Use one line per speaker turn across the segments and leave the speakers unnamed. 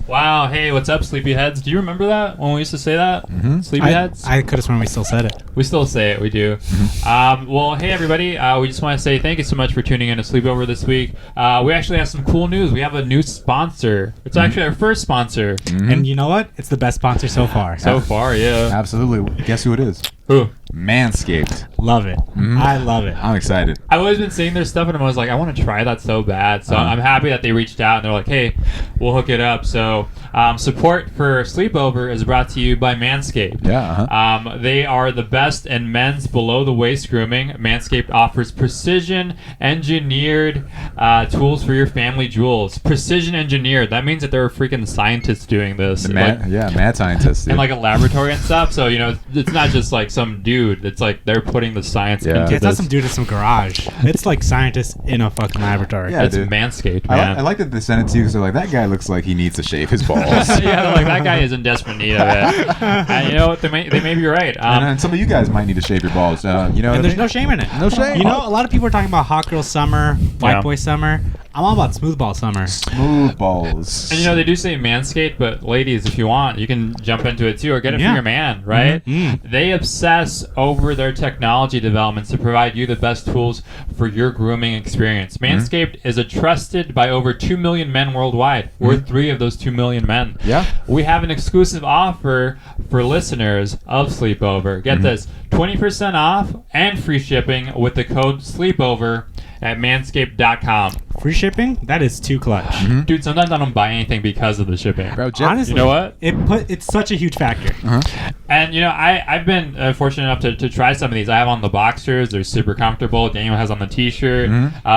Wow, hey, what's up, sleepyheads? Do you remember that when we used to say that?
Mm-hmm.
Sleepyheads?
I could have sworn we still said it.
We still say it, we do. Well, hey, everybody. We just want to say thank you so much for tuning in to Sleepover this week. We actually have some cool news. We have a new sponsor. It's actually our first sponsor.
Mm-hmm. And you know what? It's the best sponsor so far.
So far, yeah.
Absolutely. Guess who it is?
Who?
Manscaped.
Love it.
Mm-hmm.
I love it.
I'm excited.
I've always been seeing their stuff, and I was like, I want to try that so bad. So I'm happy that they reached out, and they're like, hey, we'll hook it up. So support for Sleepover is brought to you by Manscaped.
Yeah.
They are the best in men's below-the-waist grooming. Manscaped offers precision-engineered tools for your family jewels. Precision-engineered. That means that there are freaking scientists doing this.
Mad scientists.
In like a laboratory and stuff. So, you know, it's not just like some dude. It's like they're putting the science into
It's
this.
not some dude in some garage. It's like scientists in a fucking laboratory.
Yeah,
It's
dude.
Manscaped,
I
man.
like that they sent it to you because they're like, that guy looks like he needs to shave his balls.
Yeah, like that guy is in desperate need of it. And you know what? They may be right.
And some of you guys might need to shave your balls.
And there's no shame in it.
No shame.
You know, a lot of people are talking about hot girl summer, white
Yeah.
boy summer. I'm all about smooth ball summer.
Smooth balls.
And you know, they do say Manscaped, but ladies, if you want, you can jump into it too or get it for your man, right?
Mm-hmm.
They obsess over their technology developments to provide you the best tools for your grooming experience. Manscaped is a trusted by over 2 million men worldwide. We're 3 of those 2 million men.
Yeah.
We have an exclusive offer for listeners of Sleepover. Get this, 20% off and free shipping with the code SLEEPOVER at manscaped.com.
Free shipping? That is too clutch.
Dude, sometimes I don't buy anything because of the shipping.
Bro, Jeff,
Honestly,
You know what?
It's such a huge factor.
And, you know, I've been fortunate enough to try some of these. I have on the boxers. They're super comfortable. Daniel has on the T-shirt.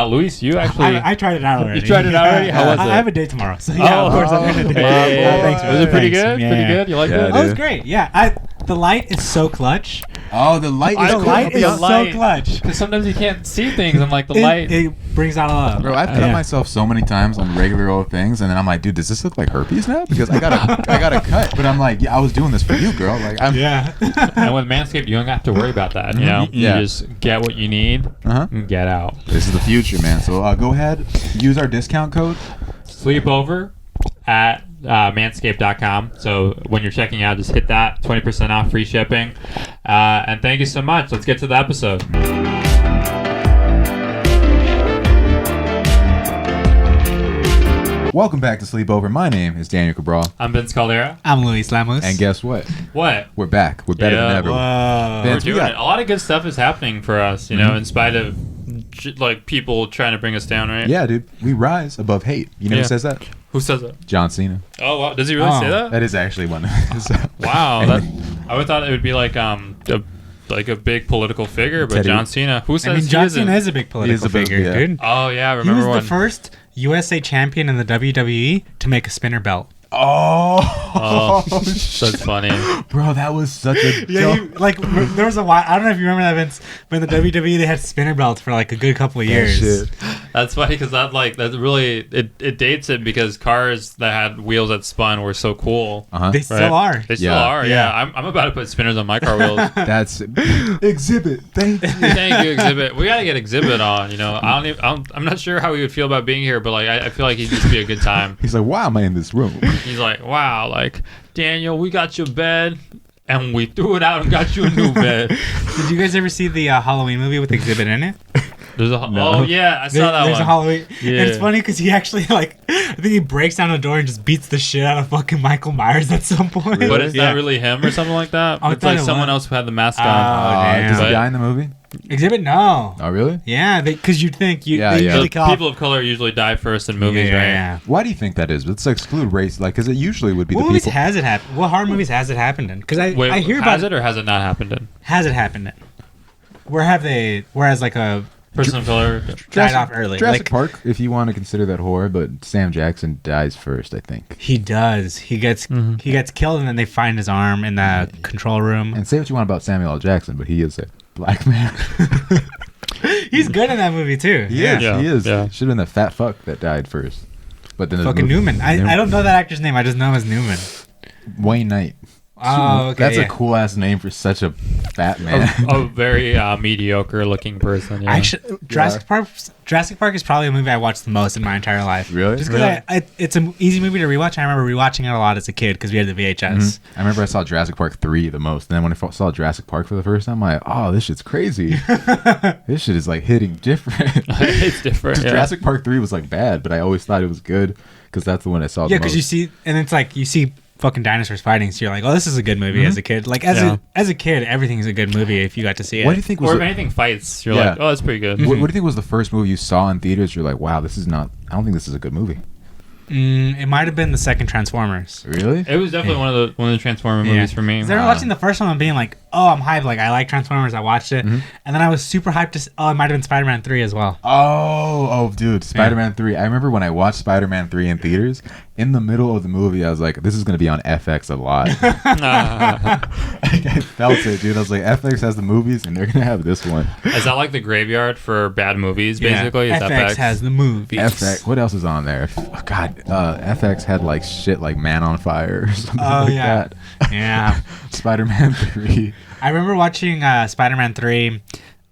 Luis, you actually...
I tried it out already.
You tried it already? How was it?
I have a date tomorrow. So yeah, of course I'm going to do it. Thanks, man.
Was it pretty
Thanks.
good?
Yeah.
Pretty good? You like
Yeah,
it?
Oh, it was great. Yeah, the light is so clutch.
Oh, the light is
The
cool.
light is
The light.
so clutch.
Because sometimes you can't see things and, like, the light...
It brings out a lot.
Bro, I've cut myself so many times on regular old things, and then I'm like, dude, does this look like herpes now? Because I got a cut, but I'm like, yeah, I was doing this for you, girl. Like,
Yeah.
And with Manscaped, you don't have to worry about that, you know?
Yeah.
You just get what you need and get out.
this is the future, man. So go ahead, use our discount code.
Sleepover at manscaped.com. So when you're checking out, just hit that 20% off, free shipping. And thank you so much. Let's get to the episode.
Welcome back to Sleepover. My name is Daniel Cabral,
I'm Vince Caldera.
I'm Luis Lamos.
and guess what?
What?
We're back. We're better than ever.
Whoa.
Vince,
We're
we
doing
got-
it. A lot of good stuff is happening for us, you know, in spite of like people trying to bring us down, right?
Yeah, dude. We rise above hate. You know
Yeah.
who says that?
Who says that?
John Cena.
Oh, wow. Does he really say that?
That is actually one.
Wow. I would thought it would be like a big political figure, but
Teddy.
John Cena. Who says
I mean,
he
John
isn't?
Cena is a big political
a big-
figure,
yeah.
dude.
Oh yeah, I
He
remember
was
when.
the first USA champion in the WWE to make a spinner belt.
Oh,
That's funny.
bro, that was such a
Yeah,
joke.
there was a while. I don't know if you remember that, Vince, but in the WWE they had spinner belts for like a good couple of years.
Shit.
That's funny because that really it dates it because cars that had wheels that spun were so cool.
They still are.
They still
Yeah.
are. Yeah, I'm about to put spinners on my car wheels.
That's exhibit. Thank you.
Thank you, Exhibit. We gotta get Exhibit on. You know, I'm not sure how he would feel about being here, but like I feel like he'd just be a good time.
He's like, why am I in this room?
He's like, wow, like Daniel, we got your bed and we threw it out and got you a new bed.
Did you guys ever see the Halloween movie with Exhibit in it?
There's oh yeah, I saw that
There's
one.
a Halloween.
Yeah.
And it's funny because he actually I think he breaks down the door and just beats the shit out of fucking Michael Myers at some point.
But it's
Yeah.
not really him or something like that.
Oh, I
It's
thought
like
it
someone
was.
else who had the mask on.
damn.
Does he
But-
die in the movie?
Exhibit, no.
Oh, really?
Yeah, because you'd think they
Yeah.
usually
So
call
people of color usually die first in movies, right?
Yeah.
Why do you think that is? Let's exclude race, like, because it usually would be
What
the
movies
people.
has it happened? What horror movies has it happened in? Because
Wait,
I hear
has
about
it or has it not happened in?
Has it happened in? Whereas like a
Person of color.
died off early.
Jurassic
Like,
Park, if you want to consider that horror, but Sam Jackson dies first, I think.
he does. He gets killed, and then they find his arm in the control room.
And say what you want about Samuel L. Jackson, but he is a black man.
He's good in that movie too.
He is.
Yeah.
He is.
Yeah.
Should have been the fat fuck that died first. But then
Fucking Newman. I don't know that actor's name. I just know him as Newman.
Wayne Knight.
Oh, okay.
That's
yeah.
a cool ass name for such a fat man.
A very mediocre looking person. Yeah.
Actually, Jurassic Park is probably a movie I watched the most in my entire life.
Really?
Just because it's an easy movie to rewatch. I remember rewatching it a lot as a kid because we had the VHS.
I remember I saw Jurassic Park 3 the most. And then when I saw Jurassic Park for the first time, I'm like, oh, this shit's crazy. This shit is like hitting different.
It's different. Yeah.
Jurassic Park 3 was like bad, but I always thought it was good because that's the one I saw
Yeah,
the
because
most.
you see, and it's like you see fucking dinosaurs fighting, so you're like, oh, this is a good movie as a kid. Like as a kid, everything's a good movie if you got to see it.
What do you think was
Or if
the,
anything fights, you're
Yeah.
like, oh, that's pretty good.
what do you think was the first movie you saw in theaters? You're like, wow, this is not. I don't think this is a good movie.
It might have been the second Transformers.
Really?
It was definitely one of the Transformer movies for me.
'Cause I remember watching the first one and being like, oh, I'm hyped. Like, I like Transformers. I watched it. And then I was super hyped to it might have been Spider-Man 3 as well.
Oh, dude, Spider-Man 3. I remember when I watched Spider-Man 3 in theaters, in the middle of the movie, I was like, this is going to be on FX a lot. I felt it, dude. I was like, FX has the movies, and they're going to have this one.
Is that like the graveyard for bad movies, basically? Is
FX has the movies.
FX. What else is on there? Oh, God, FX had like shit like Man on Fire or something like that.
Yeah.
Spider-Man 3.
I remember watching Spider-Man 3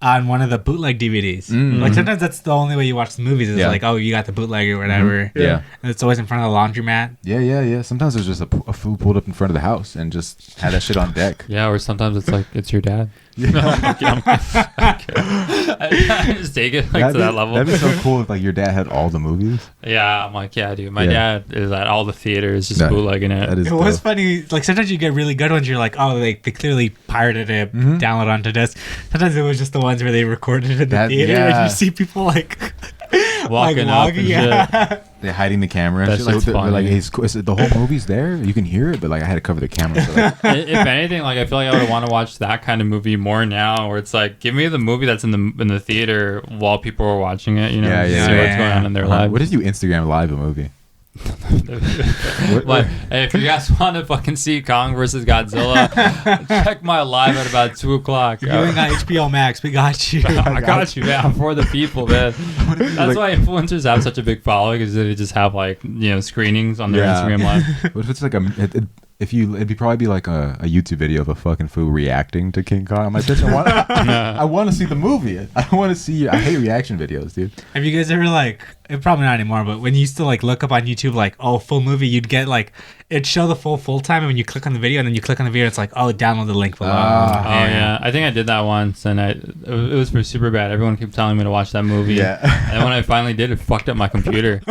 on one of the bootleg DVDs. Like, sometimes that's the only way you watch the movies is like, oh, you got the bootleg or whatever.
Yeah.
And it's always in front of the laundromat.
Yeah. Sometimes there's just a food pulled up in front of the house and just had that shit on deck.
Yeah, or sometimes it's like, it's your dad. No, I'm kidding. I just take it like to that level.
That'd be so cool if like your dad had all the movies.
Yeah, I'm like, yeah, dude. My dad is at all the theaters just bootlegging it.
That is
It was
dope.
funny. Like, sometimes you get really good ones. You're like, oh, they clearly pirated it, download onto disc. Sometimes it was just the ones where they recorded it in the theater, and you see people like
Walking up and shit.
They're hiding the camera and
That
shit. Like,
shit's
they're
funny.
like, the whole movie's there. You can hear it, but like I had to cover the camera. So, like,
If anything, like I feel like I would want to watch that kind of movie more now, where it's like, give me the movie that's in the theater while people are watching it. You know, see what's going on in their lives.
what if you Instagram live a movie?
Like, hey, if you guys want to fucking see Kong versus Godzilla, check my live at about 2:00.
You ain't got HBO Max. We got you.
I got you, man. I'm for the people, man. That's why influencers have such a big following, is they just have like screenings on their Instagram live.
What if it's like it'd probably be like a YouTube video of a fucking fool reacting to King Kong. I'm like, bitch, I want to see the movie. I don't want to see. I hate reaction videos, dude.
Have you guys ever probably not anymore, but when you used to like look up on YouTube like, oh, full movie, you'd get like it'd show the full time, and when you click on the video and then you click on the video, it's like, oh, download the link below.
Oh yeah, I think I did that once, and it was for super bad. Everyone kept telling me to watch that movie.
Yeah.
And when I finally did, it fucked up my computer.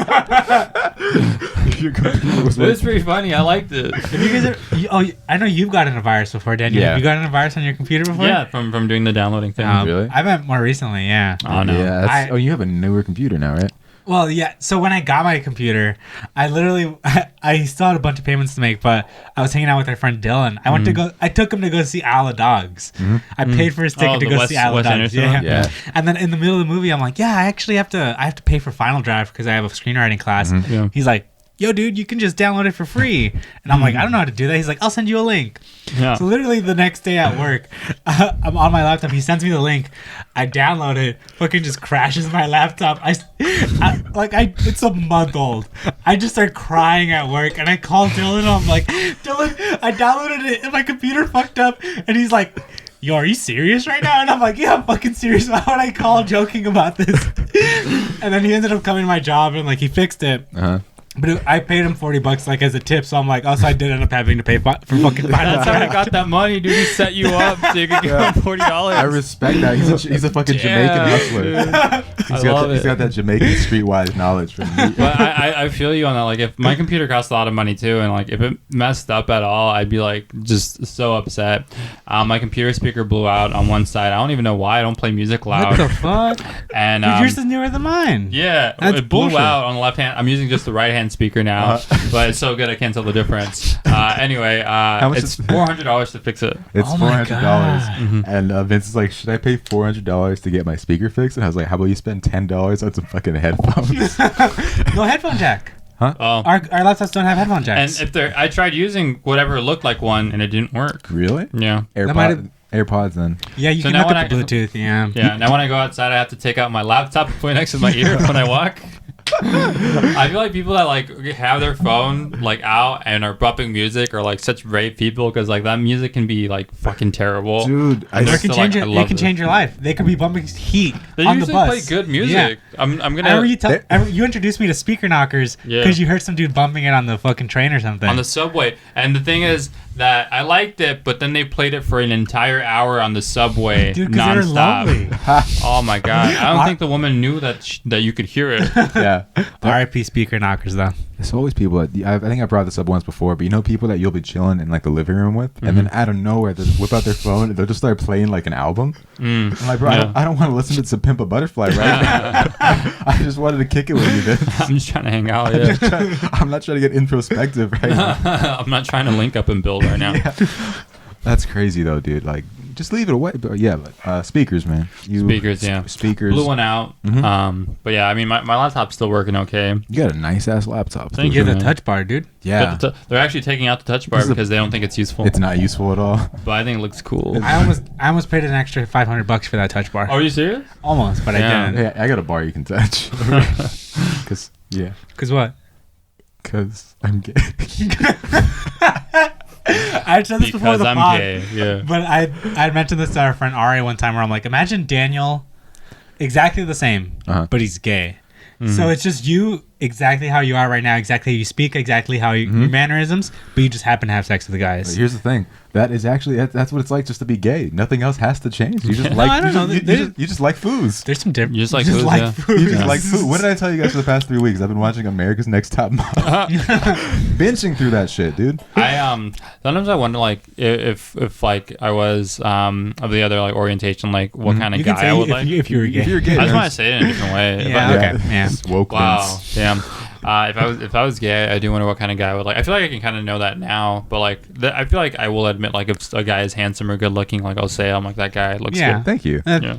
Your computer was
It was pretty funny. I liked it.
Have you guys I know you've gotten a virus before, Daniel.
Yeah.
Have you gotten a virus on your computer before?
Yeah, from doing the downloading thing.
Really?
I meant more recently, yeah.
Oh no.
Yeah. You have a newer computer now, right?
Well, yeah. So when I got my computer, I literally, I still had a bunch of payments to make, but I was hanging out with our friend Dylan. I took him to go see Isle of Dogs. I paid for his ticket to go see Isle of Dogs.
Yeah.
And then in the middle of the movie, I'm like, yeah, I actually have to pay for Final Draft because I have a screenwriting class.
Yeah.
He's like, yo, dude, you can just download it for free. And I'm like, I don't know how to do that. He's like, I'll send you a link.
Yeah.
So literally the next day at work, I'm on my laptop. He sends me the link. I download it. Fucking just crashes my laptop. It's a month old. I just start crying at work, and I call Dylan. I'm like, Dylan, I downloaded it, and my computer fucked up. And he's like, yo, are you serious right now? And I'm like, yeah, I'm fucking serious. Why would I call joking about this? And then he ended up coming to my job, and like he fixed it. But I paid him $40 like as a tip, so I'm like, also I did end up having to pay for fucking Final
That's how I
Draft.
got that money, dude. He set you up so you could give him $40.
I respect that. He's a fucking Jamaican hustler. He's got that Jamaican streetwise knowledge from me.
But I feel you on that. Like, if my computer costs a lot of money too, and like if it messed up at all, I'd be like just so upset. My computer speaker blew out on one side. I don't even know why. I don't play music loud.
What the fuck?
And
Dude, yours is newer than mine.
yeah,
That's
it blew
bullshit.
out on the left hand. I'm using just the right hand speaker now, but it's so good I can't tell the difference. Anyway,
much
it's
is-
$400 to fix it.
It's
Oh my
$400, and Vince is like, "Should I pay $400 to get my speaker fixed?" And I was like, "How about you spend $10 on some fucking headphones?"
No headphone jack.
Oh.
Our laptops don't have headphone
And
jacks.
if I tried using whatever looked like one, and it didn't work.
Really?
Yeah.
AirPods then.
Yeah, you
So
can
now
hook up
when
the Bluetooth. Yeah.
Yeah. Now when I go outside, I have to take out my laptop and put it next to my ear when I walk. I feel like people that like have their phone like out and are bumping music are like such brave people because like that music can be like fucking terrible.
Dude,
And they're
It can
still, like,
change
I
it
love
can
it.
change your life. They could be bumping Heat
They
on the
usually
bus.
play good music.
Yeah.
I'm
I
gonna
remember you introduced me to speaker knockers because you heard some dude bumping it on the fucking train or something.
on the subway, and the thing is that I liked it, but then they played it for an entire hour on the subway
Dude, because they were lonely.
nonstop. Oh my god! I don't think the woman knew that you could hear it.
yeah.
R.I.P. speaker knockers though.
There's always people that I think I brought this up once before, but you know people that you'll be chilling in like the living room with, and then out of nowhere they whip out their phone and they'll just start playing like an album. I'm like, bro,
Yeah.
I don't want to listen to some Pimp a Butterfly right now. I just wanted to kick it with you. Vince.
I'm just trying to hang out. Yeah.
I'm not trying to get introspective right now.
I'm not trying to link up and build right now.
That's crazy though, dude. Like, just leave it away. But yeah, but, speakers, man.
Speakers, yeah.
Speakers.
Blew one out. But yeah, I mean, my laptop's still working okay.
You got a nice ass laptop.
Thank
You
you,
have the
man.
touch bar, dude.
Yeah.
But they're actually taking out the touch bar
This is a-
because they don't think it's useful.
It's not useful at all.
But I think it looks cool.
I almost paid an extra $500 for that touch bar.
Are you serious?
Almost, but
Yeah.
I didn't.
Hey, I got a bar you can touch. Cause
Cause what?
cause I'm gay.
I said this before
Because
the
I'm
pod,
gay. Yeah.
but I mentioned this to our friend Ari one time where I'm like, imagine Daniel, exactly the same,
Uh-huh.
but he's gay. So it's just you exactly how you are right now, exactly how you speak, exactly how you, your mannerisms, but you just happen to have sex with the guys.
Here's the thing. That is actually that's what it's like just to be gay. Nothing else has to change. You just
No,
like
I don't know.
you just like foods.
There's some different.
You just like foods, yeah.
food.
You just
Yeah.
like food. What did I tell you guys for the past 3 weeks? I've been watching America's Next Top Model. Binging through that shit, dude.
I sometimes I wonder like if like I was of the other like orientation, like what kind of
You can
guy
say
I would
if
like.
if you were gay.
If you're gay,
I just
man.
want to say it in a different way. If
Yeah,
I-
okay. Yeah.
Woke
Wow.
Vince.
Damn. If I was gay, I do wonder what kind of guy I would like. I feel like I can kind of know that now, but like I feel like I will admit like if a guy is handsome or good looking, like I'll say I'm like that guy looks
Yeah.
good.
Thank you.
Yeah.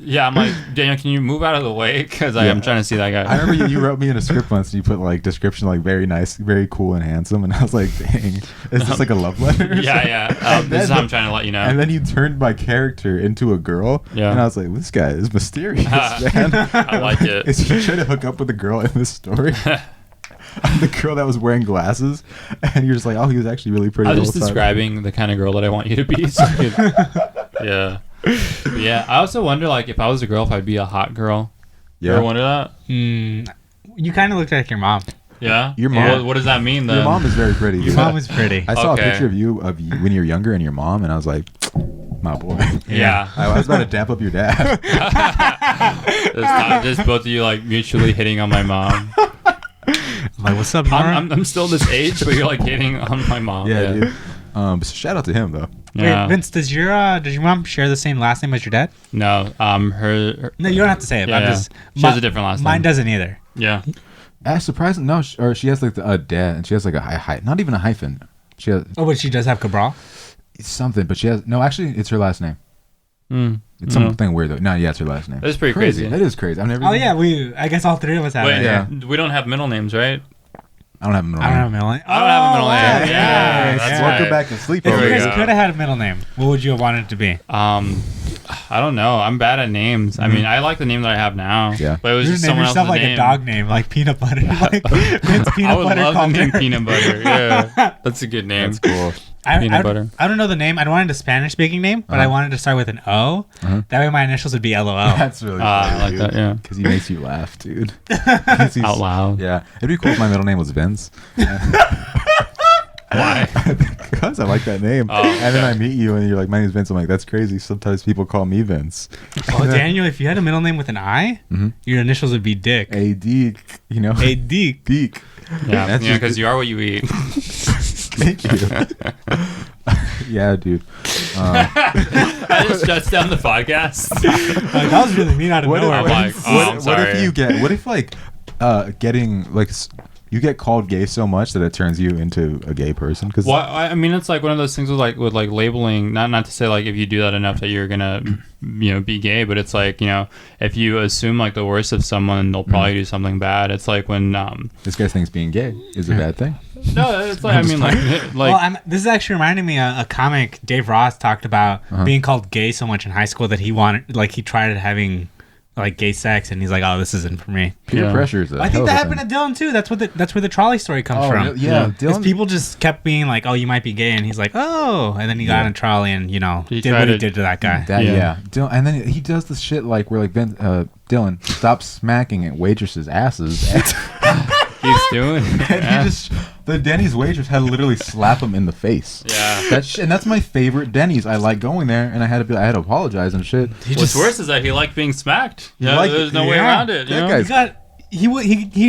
Yeah, I'm like, Daniel, can you move out of the way? Because I am trying to see that guy.
I remember you wrote me in a script once and you put like description like very nice, very cool and handsome, and I was like, dang, is this like a love letter? or
Yeah,
something?
yeah. This is how I'm trying to let you know.
And then you turned my character into a girl.
Yeah.
And I was like, this guy is mysterious, man.
I like it.
Is he trying to hook up with a girl in this story? The girl that was wearing glasses, and you're just like, oh, he was actually really pretty.
I was
the
just
whole time.
describing the kind of girl that I want you to be. So you could- yeah. But yeah. I also wonder, like, if I was a girl, if I'd be a hot girl. You ever wonder that?
You kind of looked like your mom.
Yeah.
Your mom-
What does that mean then?
Your mom is very pretty.
Your
dude.
mom was pretty.
I saw
Okay.
a picture of you when you were younger and your mom, and I was like, my boy.
Yeah.
I was about to dap up your dad.
Just both of you like mutually hitting on my mom.
Like, what's up, Nora?
I'm still this age, but you're like hitting on my mom.
Yeah, dude. So shout out to him though.
Yeah.
Wait, Vince, does your mom share the same last name as your dad?
No. Her.
No, you don't have to say it. But I'm
Yeah,
just
she has a different last
Mine
name.
doesn't either.
Yeah.
Surprising, no, or she has like a dad, and she has like a not even a hyphen. She has
Oh, but she does have Cabral.
something, but she has no. Actually, it's her last name. It's something weird though. No, yeah, it's her last name.
That's pretty crazy.
That is crazy. I've never.
Oh yeah, I guess all three of us have
Wait,
it.
Yeah.
we don't have middle names, right?
I don't have a middle
I don't
name.
have a middle name.
I don't have a middle
Oh,
name.
wow.
Yeah, that's
yeah.
Welcome
right.
back to
If
There
you
we
guys
Sleepover.
go.
could have had a middle name, what would you have wanted it to be?
I don't know. I'm bad at names. I mean, I like the name that I have now.
Yeah.
But it was
You
just
name
someone
yourself
else's
like
name.
a dog name, like Peanut Butter. Like Vince
I
Peanut
would
Butter
love the name
Calder.
Peanut Butter. Yeah, that's a good name.
That's cool.
Peanut butter.
I don't know the name. I wanted a Spanish speaking name, but I wanted to start with an O. That way my initials would be LOL.
That's really funny,
I like that. Yeah.
Because he makes you laugh, dude. 'Cause he's-
Out loud.
Yeah, it'd be cool if my middle name was Vince.
Why?
Because I like that name.
Oh,
and then
okay.
I meet you and you're like, my name's Vince. I'm like, that's crazy. Sometimes people call me Vince.
Oh, Daniel, if you had a middle name with an I, your initials would be Dick.
A Deke, you know?
A Dick.
Deke.
Yeah,
That's
yeah,
just-
because you are what you eat.
Thank you. Yeah, dude.
I just shuts down the podcast.
Like, that was really mean out of
What if,
nowhere.
I'm like,
Vince.
oh, I'm
what if
sorry.
you get, what if like getting like, you get called gay so much that it turns you into a gay person? Because
Well, I mean, it's like one of those things with like labeling. Not to say like if you do that enough that you're gonna be gay, but it's like if you assume like the worst of someone, they'll probably do something bad. It's like when
this guy thinks being gay is a bad thing.
no, it's like I mean like
Well, this is actually reminding me of a comic Dave Ross talked about being called gay so much in high school that he tried having like gay sex, and he's like, "Oh, this isn't for me."
Peer pressure is a
I think that happened to Dylan too. That's where the trolley story comes from.
Yeah,
Because
Dylan.
people just kept being like, "Oh, you might be gay," and he's like, "Oh," and then he got on a trolley and
He
did
tried
what he
to-
did to that guy.
Dylan, and then he does this shit like where like Dylan, stop smacking at waitresses' asses.
Keeps doing.
And the Denny's waitress had to literally slap him in the face.
Yeah.
And that's my favorite Denny's. I like going there, and I had to apologize and shit.
What's worse is that he liked being smacked. Yeah, there's no way around it. You
That
know?
guy's-
He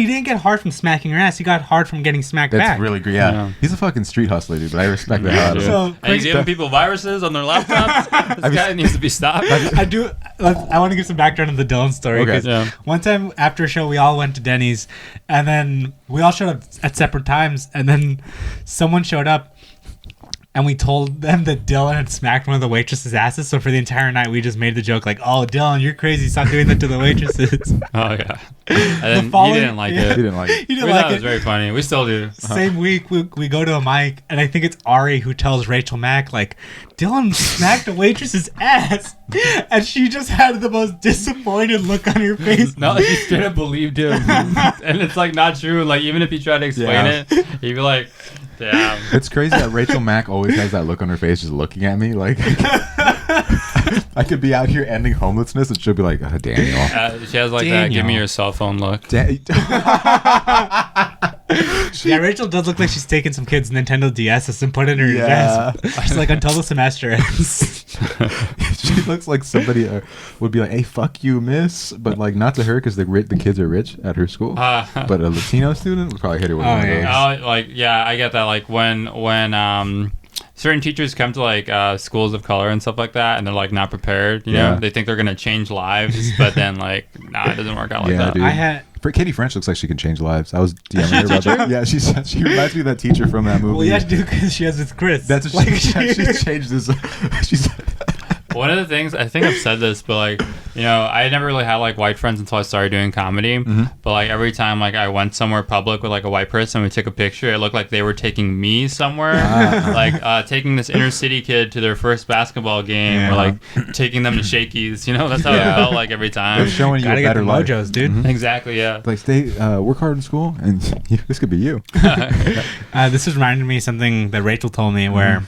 didn't get hard from smacking her ass. He got hard from getting smacked
That's
back.
really great. Yeah. He's a fucking street hustler, dude. But I respect the hell out of him.
So
And he's giving people viruses on their laptops. This guy needs to be stopped.
I want to give some background on the Dylan story.
Okay.
'Cause
Yeah.
one time after a show, we all went to Denny's, and then we all showed up at separate times, and then someone showed up, and we told them that Dylan had smacked one of the waitresses' asses. So for the entire night, we just made the joke like, "Oh, Dylan, you're crazy. Stop doing that to the waitresses."
Oh yeah. And then
following-
he didn't like
yeah.
it.
He didn't like it.
He
We
didn't
thought
like
it was
it.
very funny. We still do.
Same week, we go to a mic, and I think it's Ari who tells Rachel Mack, like, Dylan smacked a waitress's ass. And she just had the most disappointed look on her face.
No, he straight up believed him. And it's like not true. Like even if he tried to explain
Yeah.
it, he'd be like, damn.
It's crazy that Rachel Mack always has that look on her face just looking at me. Like, I could be out here ending homelessness and she'll be like, Daniel.
She has like that give me
Daniel.
your cell phone look.
Yeah, Rachel does look like she's taken some kids' Nintendo DSs and put it in her
Yeah.
desk. She's like, until the semester ends.
She looks like somebody would be like, hey, fuck you, miss. But like, not to her because the kids are rich at her school. But a Latino student would probably hit her with one of those.
I get that. Like when certain teachers come to like schools of color and stuff like that, and they're like not prepared. You know, they think they're gonna change lives, but then like, nah, it doesn't work out like that.
Dude. Katie French looks like she can change lives. I was DMing her about that. Yeah, she reminds me of that teacher from that movie.
Well, yeah, dude, because she has with Chris.
That's what she's changed this. She's
One of the things, I think I've said this, but like, you know, I never really had like white friends until I started doing comedy. But like every time like I went somewhere public with like a white person, we took a picture, it looked like they were taking me somewhere. Like taking this inner city kid to their first basketball game, or like taking them to Shakey's. You know, that's how it felt like every time.
they're showing you
Gotta
a
get
better
the
life.
mojos, dude.
Exactly, yeah.
Like stay, work hard in school, and this could be you.
This has reminded me of something that Rachel told me where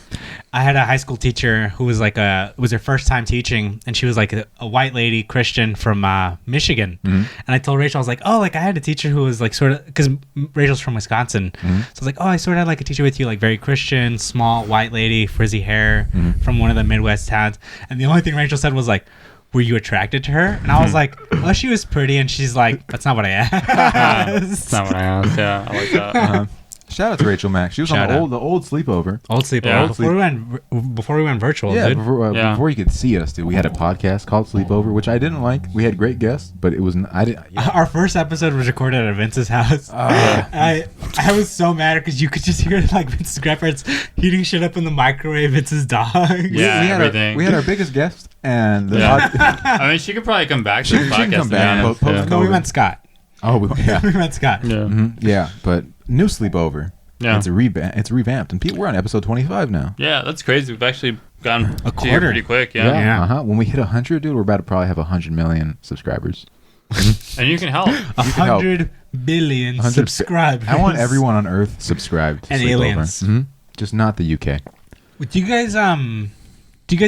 I had a high school teacher who was like it was her first time teaching, and she was like a white lady Christian from Michigan. And I told Rachel, I was like, oh, like I had a teacher who was like sort of, because Rachel's from Wisconsin. So I was like, oh, I sort of had like a teacher with you, like very Christian, small white lady, frizzy hair from one of the Midwest towns. And the only thing Rachel said was like, were you attracted to her? And I was like, well, she was pretty. And she's like, that's not what I asked.
That's not what I asked. Yeah, I like that.
Shout out to Rachel Mack. She was
Shout
on
out.
the old sleepover.
Old Sleepover.
Yeah.
Before we went virtual,
Yeah,
dude.
before you could see us, dude, we had a podcast called Sleepover, which I didn't like. We had great guests, but it was I didn't. Yeah.
Our first episode was recorded at Vince's house. I was so mad because you could just hear like Vince's grandparents heating shit up in the microwave. Vince's dog.
Yeah, everything.
We had our biggest guest, and the
I mean, she could probably come back to the
She can
podcast.
come
to be
back.
honest.
Post-
Yeah.
No, we meant Scott.
yeah.
We meant Scott.
Yeah.
Yeah, but new Sleepover.
Yeah.
It's revamped, and we're on episode 25 now.
Yeah, that's crazy. We've actually gone
A
to here
quarter.
pretty quick. Yeah.
Yeah.
When we hit 100, dude, we're about to probably have 100 million subscribers.
And you can help.
100 billion
100
subscribers.
I want everyone on Earth subscribed to
And
Sleepover.
aliens.
Just not the UK.
Do you guys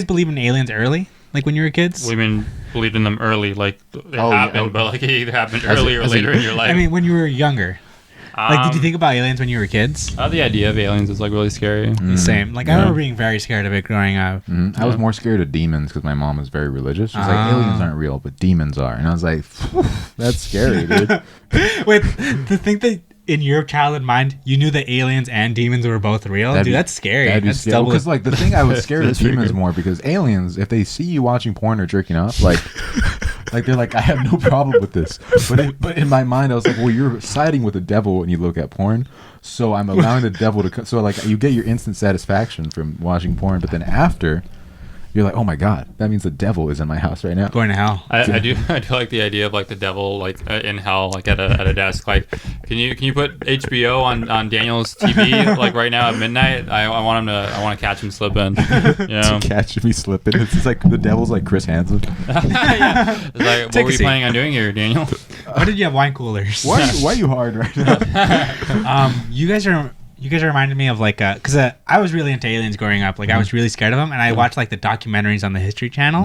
believe in aliens early? Like when you were kids?
Women believed in them early, like it
Oh,
happened,
yeah.
but like it either happened
As a-
early or
as a-
later in your life.
I mean, when you were younger. Like, did you think about aliens when you were kids?
the idea of aliens is like really scary.
Same. Like, I remember being very scared of it growing up.
I was more scared of demons because my mom was very religious. She's like, aliens aren't real, but demons are. And I was like, that's scary, dude.
Wait, to think that in your childhood mind, you knew that aliens and demons were both real? Dude, that's scary.
That'd be
That's
scary.
double.
Because like the thing I was scared of
That's pretty
demons
good.
more because aliens, if they see you watching porn or jerking off, like they're like, I have no problem with this. But in my mind, I was like, well, you're siding with the devil when you look at porn, so I'm allowing the devil to. So like you get your instant satisfaction from watching porn, but then after you're like, oh my god, that means the devil is in my house right now.
Going to hell.
I do like the idea of like the devil like in hell like at a desk. Like, can you put HBO on Daniel's TV like right now at midnight? I want to catch him slipping. You know?
To catch me slipping. It's just like the devil's like Chris Hansen.
Yeah. It's like, what were you planning on doing here, Daniel?
Why did you have wine coolers?
Why are you hard right now?
You guys reminded me of like because I was really into aliens growing up. Like I was really scared of them, and I watched like the documentaries on the History Channel.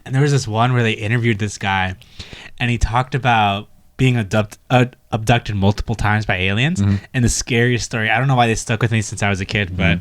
And there was this one where they interviewed this guy, and he talked about being abducted multiple times by aliens. And the scariest story, I don't know why they stuck with me since I was a kid, but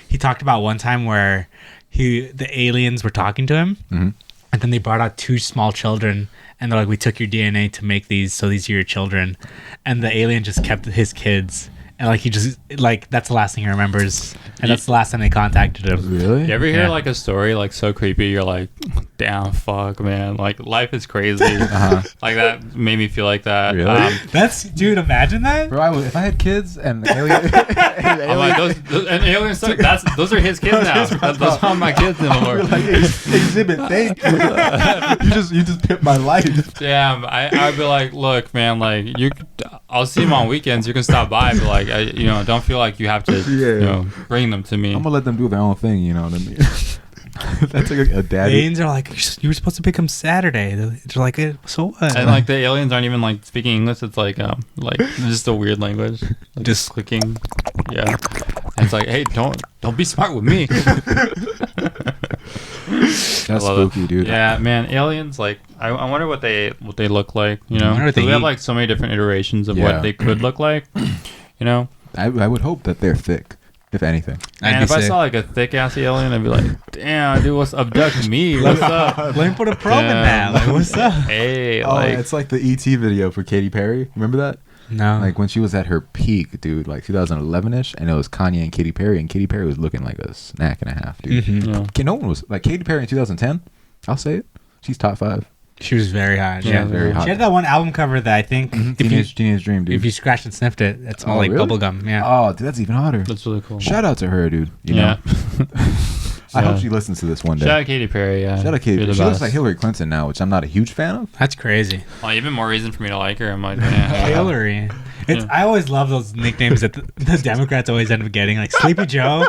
he talked about one time where the aliens were talking to him, and then they brought out 2 small children, and they're like, we took your DNA to make these, so these are your children. And the alien just kept his kids. And like he just like that's the last thing he remembers, and that's the last time they contacted him.
Really?
You ever hear like a story like so creepy? You're like, damn, fuck, man. Like life is crazy. Like that made me feel like that.
Really?
That's dude. Imagine that,
Bro, if I had kids and alien,
I'm like those and aliens. Those are his kids now. Those aren't my kids anymore.
like, exhibit, thank you. you just pimped my life.
Damn, I'd be like, look, man, like I'll see them on weekends. You can stop by, but like, don't feel like you have to, bring them to me.
I'm gonna let them do their own thing. You know what I mean? That's like a daddy.
aliens are like, you were supposed to pick them Saturday. They're like, so what?
And like the aliens aren't even like speaking English. It's like just a weird language. Like, just clicking. Yeah. And it's like, hey, don't be smart with me.
That's spooky, dude.
Yeah, man. Aliens, like, I wonder what they look like. You know, because we have like so many different iterations of what they could look like. You know,
I would hope that they're thick, if anything.
And if I saw like a thick ass alien, I'd be like, damn, dude, what's abduct me? What's up?
Let me put a probe in that. Like, what's up?
Hey,
It's like the ET video for Katy Perry. Remember that?
No.
Like when she was at her peak, dude, like 2011ish, and it was Kanye and Katy Perry, and Katy Perry was looking like a snack and a half, dude. No one was like Katy Perry in 2010. I'll say it. She's top 5.
She was very hot.
Yeah, very hot.
She had that one album cover that I think
Teenage Dream, dude.
if you scratched and sniffed it, it smelled like
really?
bubblegum. Yeah.
Oh, dude, that's even hotter.
That's really cool.
Shout out to her, dude. You know? I hope she listens to this one day.
Shout out Katy Perry. Yeah.
Shout out Katy Perry. She looks like Hillary Clinton now, which I'm not a huge fan of.
That's crazy.
Well, even more reason for me to like her. I'm like, man.
Hillary. I always love those nicknames that the Democrats always end up getting, like Sleepy Joe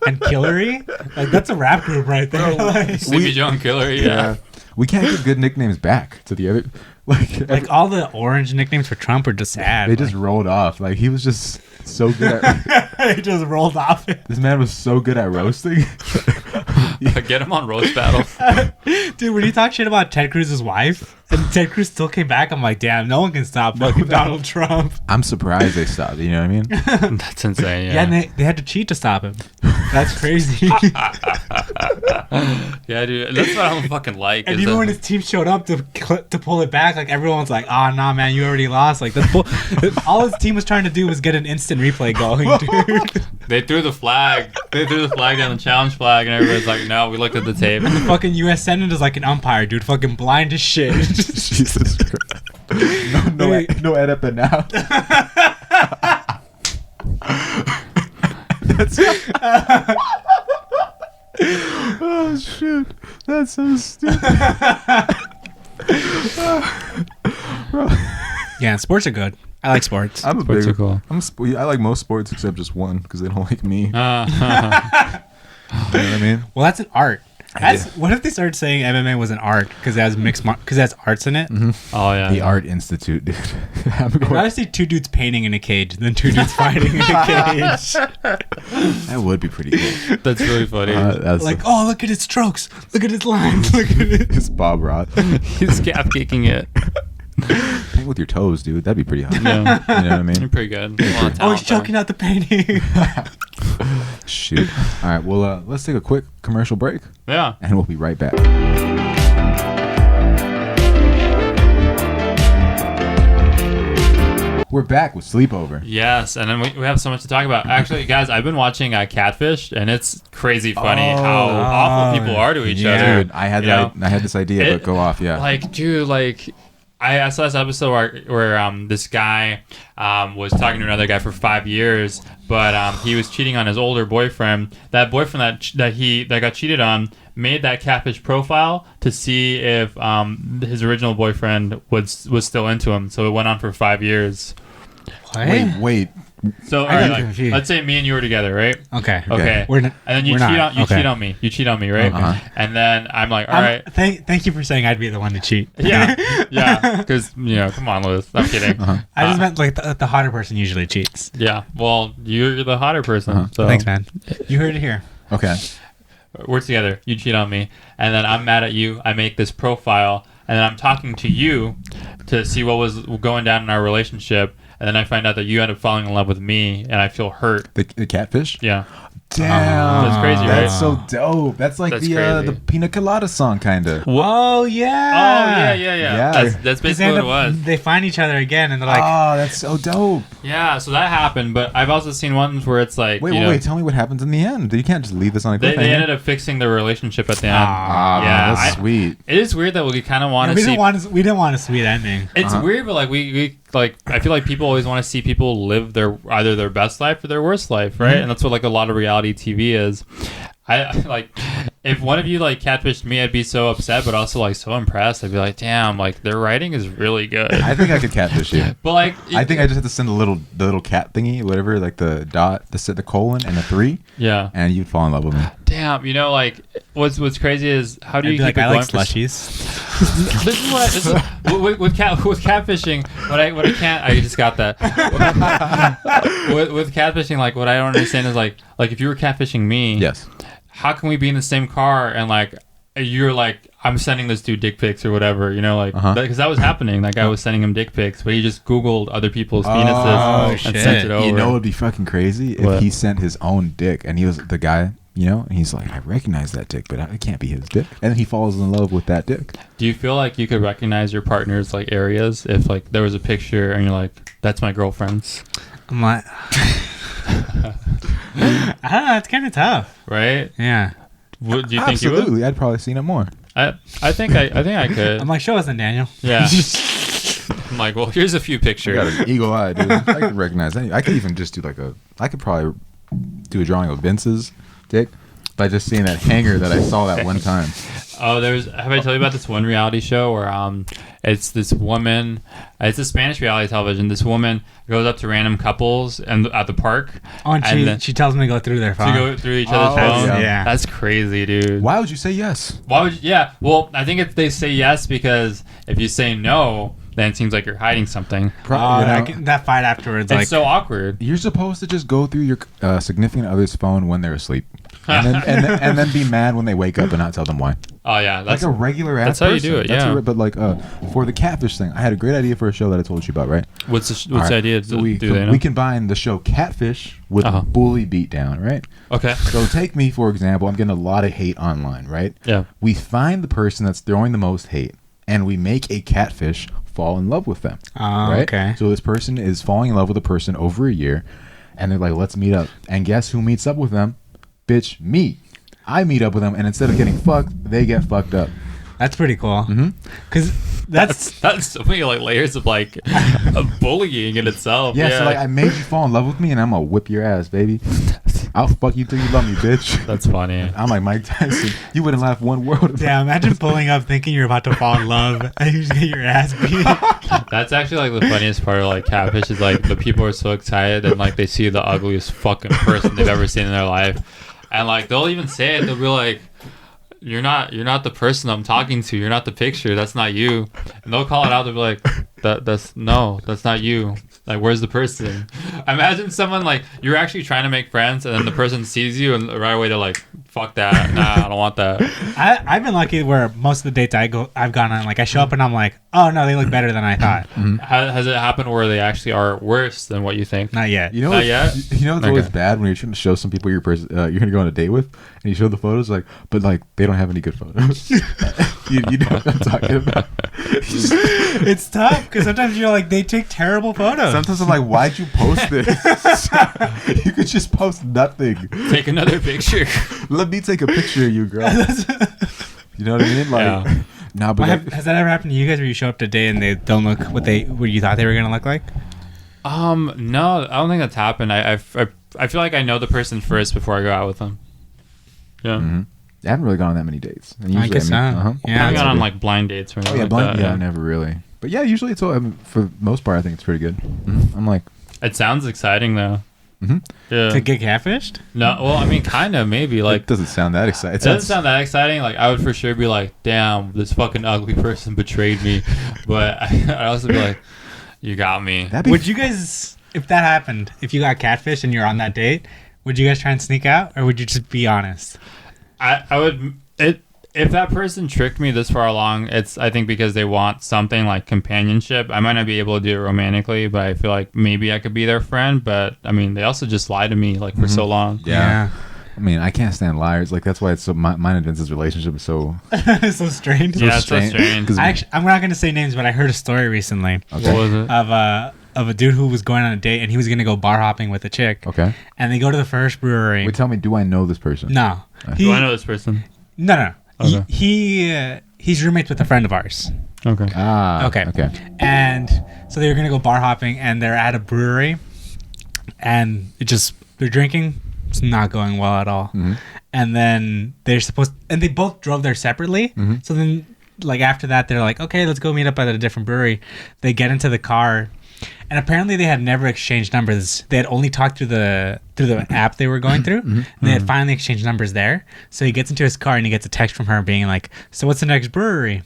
and Killary. Like that's a rap group right there. Like,
Sleepy Joe and Killary. Yeah.
We can't give good nicknames back to the other. Like
all the orange nicknames for Trump are just sad.
They just rolled off. Like he was just so good at.
They just rolled off.
This man was so good at roasting.
Get him on roast battle.
Dude, when you talk shit about Ted Cruz's wife, and Ted Cruz still came back, I'm like, damn, no one can stop fucking Donald Trump.
I'm surprised they stopped. You know what I mean?
That's insane.
Yeah, and they had to cheat to stop him. That's crazy.
Yeah, dude. That's what I don't fucking like.
And even when his team showed up to pull it back, like everyone's like, "Oh, nah, man, you already lost." Like all his team was trying to do was get an instant replay going, dude.
They threw the flag. They threw the flag down, the challenge flag, and everybody's like, "No, we looked at the tape."
And the fucking U.S. Senate is like an umpire, dude. Fucking blind as shit.
Jesus Christ. No edit now. That's oh shit! That's so stupid. Bro.
Yeah, sports are good. I like sports.
I'm a
Sports
big.
are cool.
I like most sports except just one because they don't like me. You know what I mean?
Well, that's an art. What if they started saying MMA was an art because it has because it has arts in it?
Oh yeah.
The Art Institute, dude.
I'd rather see 2 dudes painting in a cage than 2 dudes fighting in a cage.
That would be pretty cool.
That's really funny.
That's
Like, oh, look at his strokes. Look at his lines. Look at it.
it's Bob Roth.
He's calf kicking it.
Paint with your toes, dude. That'd be pretty hot.
Yeah.
You know what I
You're
mean?
pretty good. A lot of
Oh, he's
talent there.
choking out the painting.
Shoot. All right. Well, let's take a quick commercial break,
Yeah.
and we'll be right back. We're back with Sleepover.
Yes, and then we have so much to talk about. Actually, guys, I've been watching Catfish, and it's crazy funny how awful people are to each other.
Dude, I had
you know?
I had this idea, but go off. Yeah.
Like, dude, like, I saw this episode where this guy was talking to another guy for 5 years, but he was cheating on his older boyfriend. That boyfriend that got cheated on made that catfish profile to see if his original boyfriend was still into him. So it went on for 5 years.
What?
Wait.
So all right, like, let's say me and you were together, right?
Okay.
Okay.
And
then you cheat on me. You cheat on me, right?
Uh-huh.
And then I'm like, all right.
Thank you for saying I'd be the one to cheat.
Yeah. Because come on, Lewis. I'm kidding.
I just meant like the hotter person usually cheats.
Yeah. Well, you're the hotter person. So
Thanks, man. You heard it here.
Okay.
We're together. You cheat on me, and then I'm mad at you. I make this profile, and then I'm talking to you to see what was going down in our relationship. And then I find out that you end up falling in love with me, and I feel hurt.
The catfish?
Yeah.
Damn.
That's crazy, right?
That's so dope. That's like
That's
the Pina Colada song, kind of.
Oh, yeah.
Oh, yeah. That's basically what it was.
They find each other again, and they're like...
Oh, that's so dope.
Yeah, so that happened, but I've also seen ones where it's like...
Wait, tell me what happens in the end. You can't just leave this on a cliffhanger.
They ended up fixing their relationship at the end.
Yeah, that's sweet.
It is weird that we kind of want to see...
We didn't want a sweet ending.
It's weird, but like we I feel like people always want to see people live either their best life or their worst life, right? And that's what like a lot of reality TV is. I like if one of you like catfished me, I'd be so upset, but also like so impressed. I'd be like, damn, like their writing is really good.
I think I could catfish you.
But like,
I think I just have to send the little cat thingy, whatever, like the dot, the colon, and the 3.
Yeah.
And you'd fall in love with me.
Damn, like what's crazy is how do you keep
like,
it
I
going
like slushies.
This is with catfishing. What I can't. I just got that. with catfishing, like what I don't understand is like if you were catfishing me,
Yes.
How can we be in the same car and like you're like I'm sending this dude dick pics or whatever, because that was happening. That guy was sending him dick pics, but he just Googled other people's penises and sent it over.
You know, it'd be fucking crazy if he sent his own dick and he was the guy. And he's like, I recognize that dick, but it can't be his dick. And then he falls in love with that dick.
Do you feel like you could recognize your partner's like areas if like there was a picture and you're like, that's my girlfriend's?
I'm like, I don't know. It's kind of tough,
right?
Yeah.
Do you think
Absolutely,
you would?
I'd probably seen it more.
I think I could.
I'm like, show us then, Daniel.
Yeah. I'm like, well, here's a few pictures.
I got an eagle eye, dude. I could recognize any. I could even just do I could probably do a drawing of Vince's dick by just seeing that hanger that I saw that one time.
Oh, have I told you about this one reality show where it's this woman, it's a Spanish reality television. This woman goes up to random couples at the park.
Oh, and she tells them to go through their phone.
To go through each other's phones.
Yeah.
That's crazy, dude.
Why would you say yes?
Yeah. Well, I think they say yes because if you say no, then it seems like you're hiding something.
That fight afterwards.
It's so awkward.
You're supposed to just go through your significant other's phone when they're asleep. and then be mad when they wake up and not tell them why.
Oh yeah,
that's like a regular ass.
That's how you do it. Yeah.
But like for the catfish thing, I had a great idea for a show that I told you about. Right.
What's the idea?
So we combine the show Catfish with Bully Beatdown. Right.
Okay.
So take me for example. I'm getting a lot of hate online. Right.
Yeah.
We find the person that's throwing the most hate, and we make a catfish fall in love with them. Right.
Okay.
So this person is falling in love with a person over a year, and they're like, "Let's meet up." And guess who meets up with them? Bitch, me. I meet up with them, and instead of getting fucked, they get fucked up.
That's pretty cool. Because that's
so many like layers of like bullying in itself.
Yeah, so like I made you fall in love with me, and I'm gonna whip your ass, baby. I'll fuck you till you love me, bitch.
That's funny.
I'm like Mike Tyson. You wouldn't laugh one word.
Yeah, imagine pulling up thinking you're about to fall in love, and you just get your ass beat.
That's actually like the funniest part of like catfish is like the people are so excited and like they see the ugliest fucking person they've ever seen in their life. And like they'll even say it. They'll be like, "You're not the person I'm talking to. You're not the picture. That's not you." And they'll call it out. They'll be like, "That's not you. Like, where's the person?" Imagine someone like you're actually trying to make friends, and then the person sees you, and right away they're like, "Fuck that. Nah, I don't want that."
I've been lucky where most of the dates I've gone on, like I show up and I'm like, "Oh no, they look better than I thought."
Has it happened where they actually are worse than what you think?
Not yet.
Not yet.
You know it's always bad when you're trying to show some people you're gonna go on a date with, and you show the photos but they don't have any good photos. you know what I'm talking about.
It's tough because sometimes you're like they take terrible photos.
Sometimes I'm like, why'd you post this? You could just post nothing.
Take another picture.
Let me take a picture of you, girl. You know what I mean? Like, No, but
Has that ever happened to you guys where you show up to a date and they don't look what you thought they were gonna look like?
No, I don't think that's happened. I feel like I know the person first before I go out with them. Yeah.
Mm-hmm. I haven't really gone on that many dates. And
I guess so.
Yeah, I haven't gone on like blind dates or anything.
Oh yeah,
like that,
yeah, never really. But yeah, usually it's all, for the most part, I think it's pretty good. Mm-hmm. I'm like,
it sounds exciting though.
Mm-hmm.
Yeah.
To get catfished?
No, well, I mean, kind of, maybe. Like,
it doesn't sound that exciting.
It doesn't sound that exciting. Like, I would for sure be like, damn, this fucking ugly person betrayed me. But I'd also be like, you got me.
Would you guys, if that happened, if you got catfished and you're on that date, would you guys try and sneak out, or would you just be honest?
I would. If that person tricked me this far along, it's, I think, because they want something like companionship. I might not be able to do it romantically, but I feel like maybe I could be their friend. But I mean, they also just lie to me like for so long.
Yeah. I mean, I can't stand liars. Like, that's why it's so, mine and Vince's relationship is so
so strange.
Yeah, it's so strange.
I'm not gonna say names, but I heard a story recently.
Okay.
What was it?
Of a dude who was going on a date and he was gonna go bar hopping with a chick.
Okay.
And they go to the first brewery.
Wait, tell me, do I know this person?
No.
Do I know this person?
No.
Okay.
He's roommates with a friend of ours.
Okay.
Okay. And so they were gonna go bar hopping, and they're at a brewery, and they're drinking. It's not going well at all.
Mm-hmm.
And then they both drove there separately.
Mm-hmm.
So then, like after that, they're like, okay, let's go meet up at a different brewery. They get into the car. And apparently they had never exchanged numbers. They had only talked through the app they were going through. And they had finally exchanged numbers there. So he gets into his car and he gets a text from her being like, so what's the next brewery?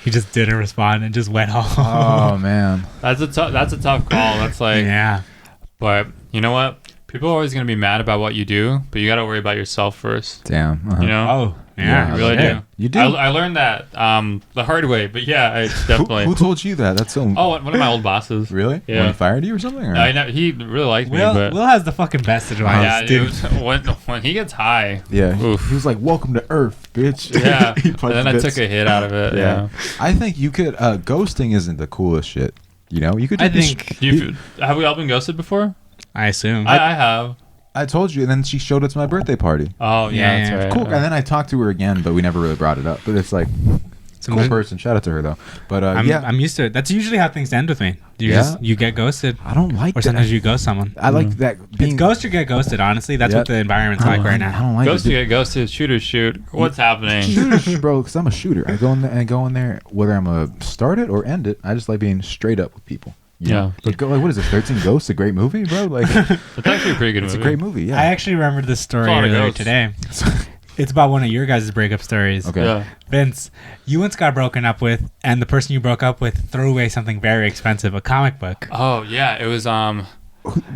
He just didn't respond and just went home.
Oh, man.
That's a tough call. That's like,
yeah.
But you know what? People are always going to be mad about what you do, but you got to worry about yourself first.
Damn. Uh-huh.
You know?
Oh, yeah.
You really do.
You do?
I learned that the hard way, but yeah, I definitely.
Who told you that? That's so...
Oh, one of my old bosses.
Really?
Yeah.
When he fired you or something? Or?
He really liked me,
Will
but...
Will has the fucking best advice,
yeah,
dude.
when he gets high.
Yeah. He
Oof.
was like, welcome to Earth, bitch.
Yeah.
He
And
punched
then I
bits.
took a hit out of it. Yeah.
I think you could... ghosting isn't the coolest shit. You know? You could...
I think...
Have we all been ghosted before?
I assume.
I have.
I told you, and then she showed up to my birthday party.
Oh, yeah, that's right.
Cool. And then I talked to her again, but we never really brought it up. But it's like... Cool person. Shout out to her, though. But
I'm used to it. That's usually how things end with me. You get ghosted.
I don't like
Or sometimes you ghost someone.
I like that.
It's ghost or get ghosted, honestly. That's what the environment's like right now.
I don't like
Ghost
it.
to get ghosted, shoot. What's happening?
Shooter, bro, because I'm a shooter. I go in there, whether I'm going to start it or end it, I just like being straight up with people. You know? Like, what is it, 13 Ghosts? A great movie, bro? Like,
It's actually a pretty good movie.
It's a great movie, yeah.
I actually remembered this story earlier today. It's about one of your guys' breakup stories.
Okay.
Yeah.
Vince, you once got broken up with, and the person you broke up with threw away something very expensive, a comic book.
Oh, yeah. It was,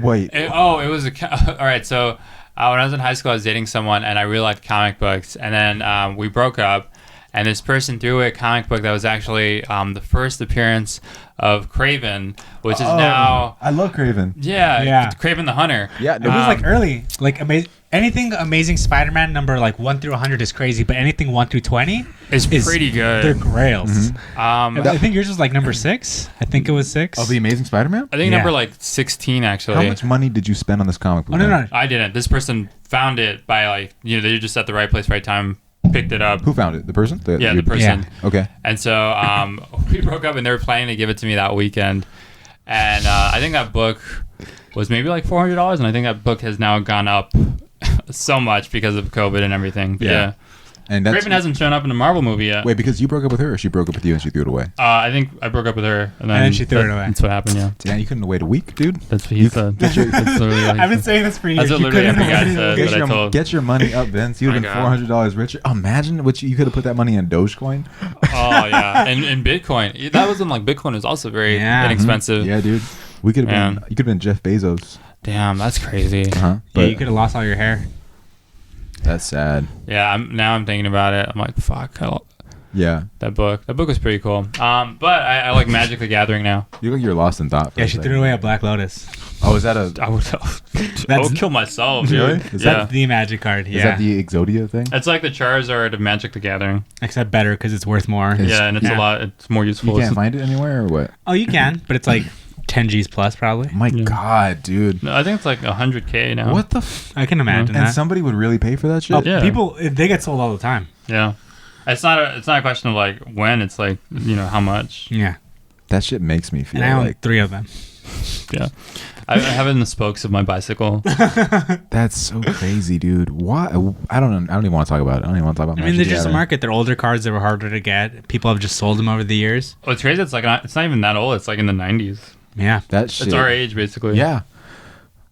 Wait.
it was all right, so when I was in high school, I was dating someone, and I really liked comic books. And then we broke up, and this person threw away a comic book that was actually the first appearance of Craven, which is now...
I love Craven.
Yeah.
Craven the Hunter.
Yeah.
It was like early. Like anything Amazing Spider-Man number like 1 through 100 is crazy, but anything 1 through 20
is pretty good.
They're grails.
Mm-hmm.
I think yours was like number 6. I think it was 6.
Of The Amazing Spider-Man?
I think number like 16, actually.
How much money did you spend on this comic book?
Oh, no.
I didn't. This person found it by like, they were just at the right place, right time, picked it up.
Who found it? The person?
The person.
Yeah.
Okay.
And so we broke up, and they were planning to give it to me that weekend. And I think that book was maybe like $400, and I think that book has now gone up so much because of COVID and everything. Yeah.
And that's,
Craven hasn't shown up in a Marvel movie yet.
Wait, because you broke up with her, or she broke up with you and she threw it away?
I think I broke up with her, and then
she threw it away.
That's what happened. Yeah.
Damn, you couldn't wait a week, dude.
That's what he said. That's literally what he
I've been
said.
saying this for years.
That's what
You
literally
couldn't
every guy
wait
said.
it.
But I told.
Get your money up, Vince. You'd have been
God.
$400 richer. Imagine what you could have put that money in Dogecoin.
Oh yeah, and Bitcoin. That wasn't like Bitcoin was also very inexpensive.
Yeah, dude. We could have been. You could have been Jeff Bezos.
Damn, that's crazy.
Yeah, you could have lost all your hair.
That's sad.
Yeah, I'm thinking about it. I'm like, fuck.
Yeah.
That book was pretty cool. But I like Magic the Gathering now.
You look like you're lost in thought.
Yeah, she threw away a Black Lotus.
Oh, is that a?
I would kill myself, dude.
Really?
Is that the Magic card? Yeah.
Is that the Exodia thing?
It's like the Charizard of Magic the Gathering.
Except better because it's worth more.
Yeah, and it's more useful.
You can't find it anywhere or what?
Oh, you can, but it's like 10 G's plus probably.
My God, dude.
No, I think it's like 100K now.
What the?
I can imagine that.
And somebody would really pay for that shit?
Oh,
Yeah.
people, they get sold all the time.
Yeah. It's not a question of like when. It's like how much.
Yeah.
That shit makes me feel
And I own
like
3 of them.
Yeah. I have it in the spokes of my bicycle.
that's so crazy, dude. Why? I don't know. I don't even want to talk about it. I don't even want to talk about.
I mean, there's just a market. They're older cards that were harder to get. People have just sold them over the years.
What's crazy? It's not even that old. It's like in the 90s.
Yeah.
That shit.
It's our age, basically.
Yeah.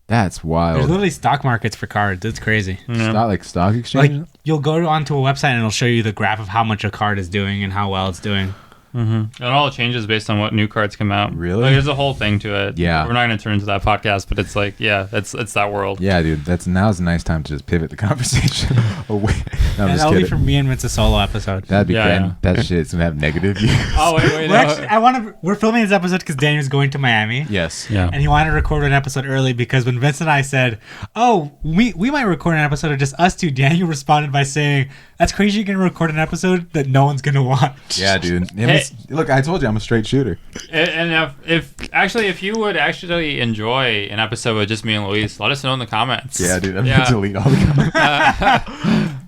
That's wild.
There's literally stock markets for cards. It's crazy.
Yeah.
Not like stock exchange.
Like, you'll go onto a website and it'll show you the graph of how much a card is doing and how well it's doing.
Mm-hmm. It all changes based on what new cards come out.
Really?
Like, there's a whole thing to it.
Yeah.
We're not going to turn into that podcast, but it's like, yeah, it's that world.
Yeah, dude. Now's a nice time to just pivot the conversation away. No, I'm
And
just
that'll be
kidding.
for me and Vince's solo episode.
That'd be
Yeah,
great.
yeah.
That shit's gonna have negative views.
Oh, wait.
We're actually, we're filming this episode because Daniel's going to Miami.
Yes.
Yeah.
And he wanted to record an episode early because when Vince and I said, "Oh, we might record an episode of just us two," Daniel responded by saying, "That's crazy. You're gonna record an episode that no one's gonna watch."
Yeah, dude.
Hey.
Look, I told you I'm a straight shooter.
And if you would actually enjoy an episode with just me and Luis, let us know in the comments.
Yeah, dude. I'm gonna delete all the comments.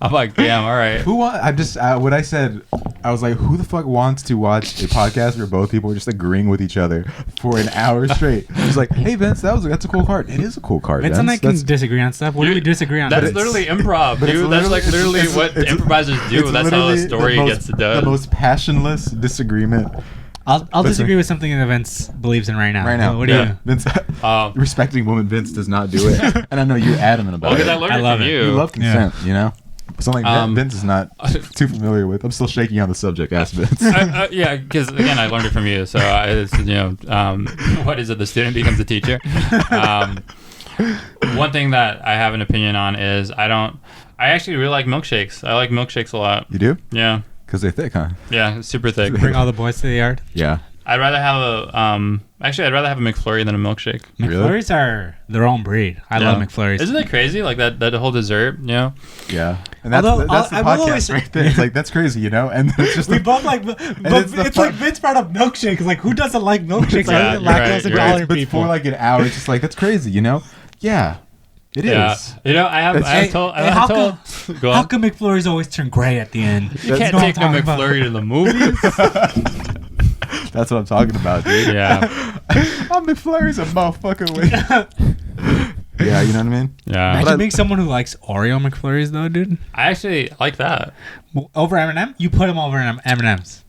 I'm like, damn, all right.
What I said, I was like, who the fuck wants to watch a podcast where both people are just agreeing with each other for an hour straight? It's like, hey Vince, that's a cool card. It is a cool card.
Vince and I can disagree on stuff. What do we disagree on?
That's literally improv,
but it's
dude. That's like literally
it's-
what
it's-
improvisers do.
it's
That's how a
literally
story
the
gets done.
The most passionless disagreement
I'll disagree with something that Vince believes in right now.
right now.
What do you?
Vince,
Um,
respecting women, Vince does not do it, and I know you're adamant about
Well, because I
it.
learned
I
it
love
from
it.
you.
You love consent, you know. Something like Vince is not too familiar with. I'm still shaking on the subject. Ask Vince.
Yeah, because again, I learned it from you. So what is it? The student becomes a teacher. One thing that I have an opinion on is I actually really like milkshakes. I like milkshakes a lot.
You do?
Yeah,
Because they're thick, huh?
yeah, super thick.
Bring all the boys to the yard.
Yeah.
I'd rather have I'd rather have a McFlurry than a milkshake.
Really?
McFlurries are their own breed. I love McFlurries.
Isn't it crazy? Like that whole dessert,
Yeah. And
Although,
that's the
I will
podcast
always-
right there. It's like, that's crazy, you know? And it's just
We both like, but it's like Vince brought up milkshakes. Like, who doesn't like milkshakes?
Yeah,
Other than
you're right,
lactose
you're right.
intolerant
but
people.
for like an hour, it's just like, that's crazy, you know? Yeah. It
Yeah,
is.
I have
Hey,
told.
how
Go
How
on.
come McFlurries always turn gray at the end?
You can't
know what
take a
I'm talking about.
McFlurry to the movies.
That's what I'm talking about, dude.
Yeah,
I'm McFlurry's a motherfucker. Yeah, you know what I mean?
yeah.
Imagine being someone who likes Oreo McFlurries, though, dude.
I actually like that.
Over M&M? You put them over M&M's.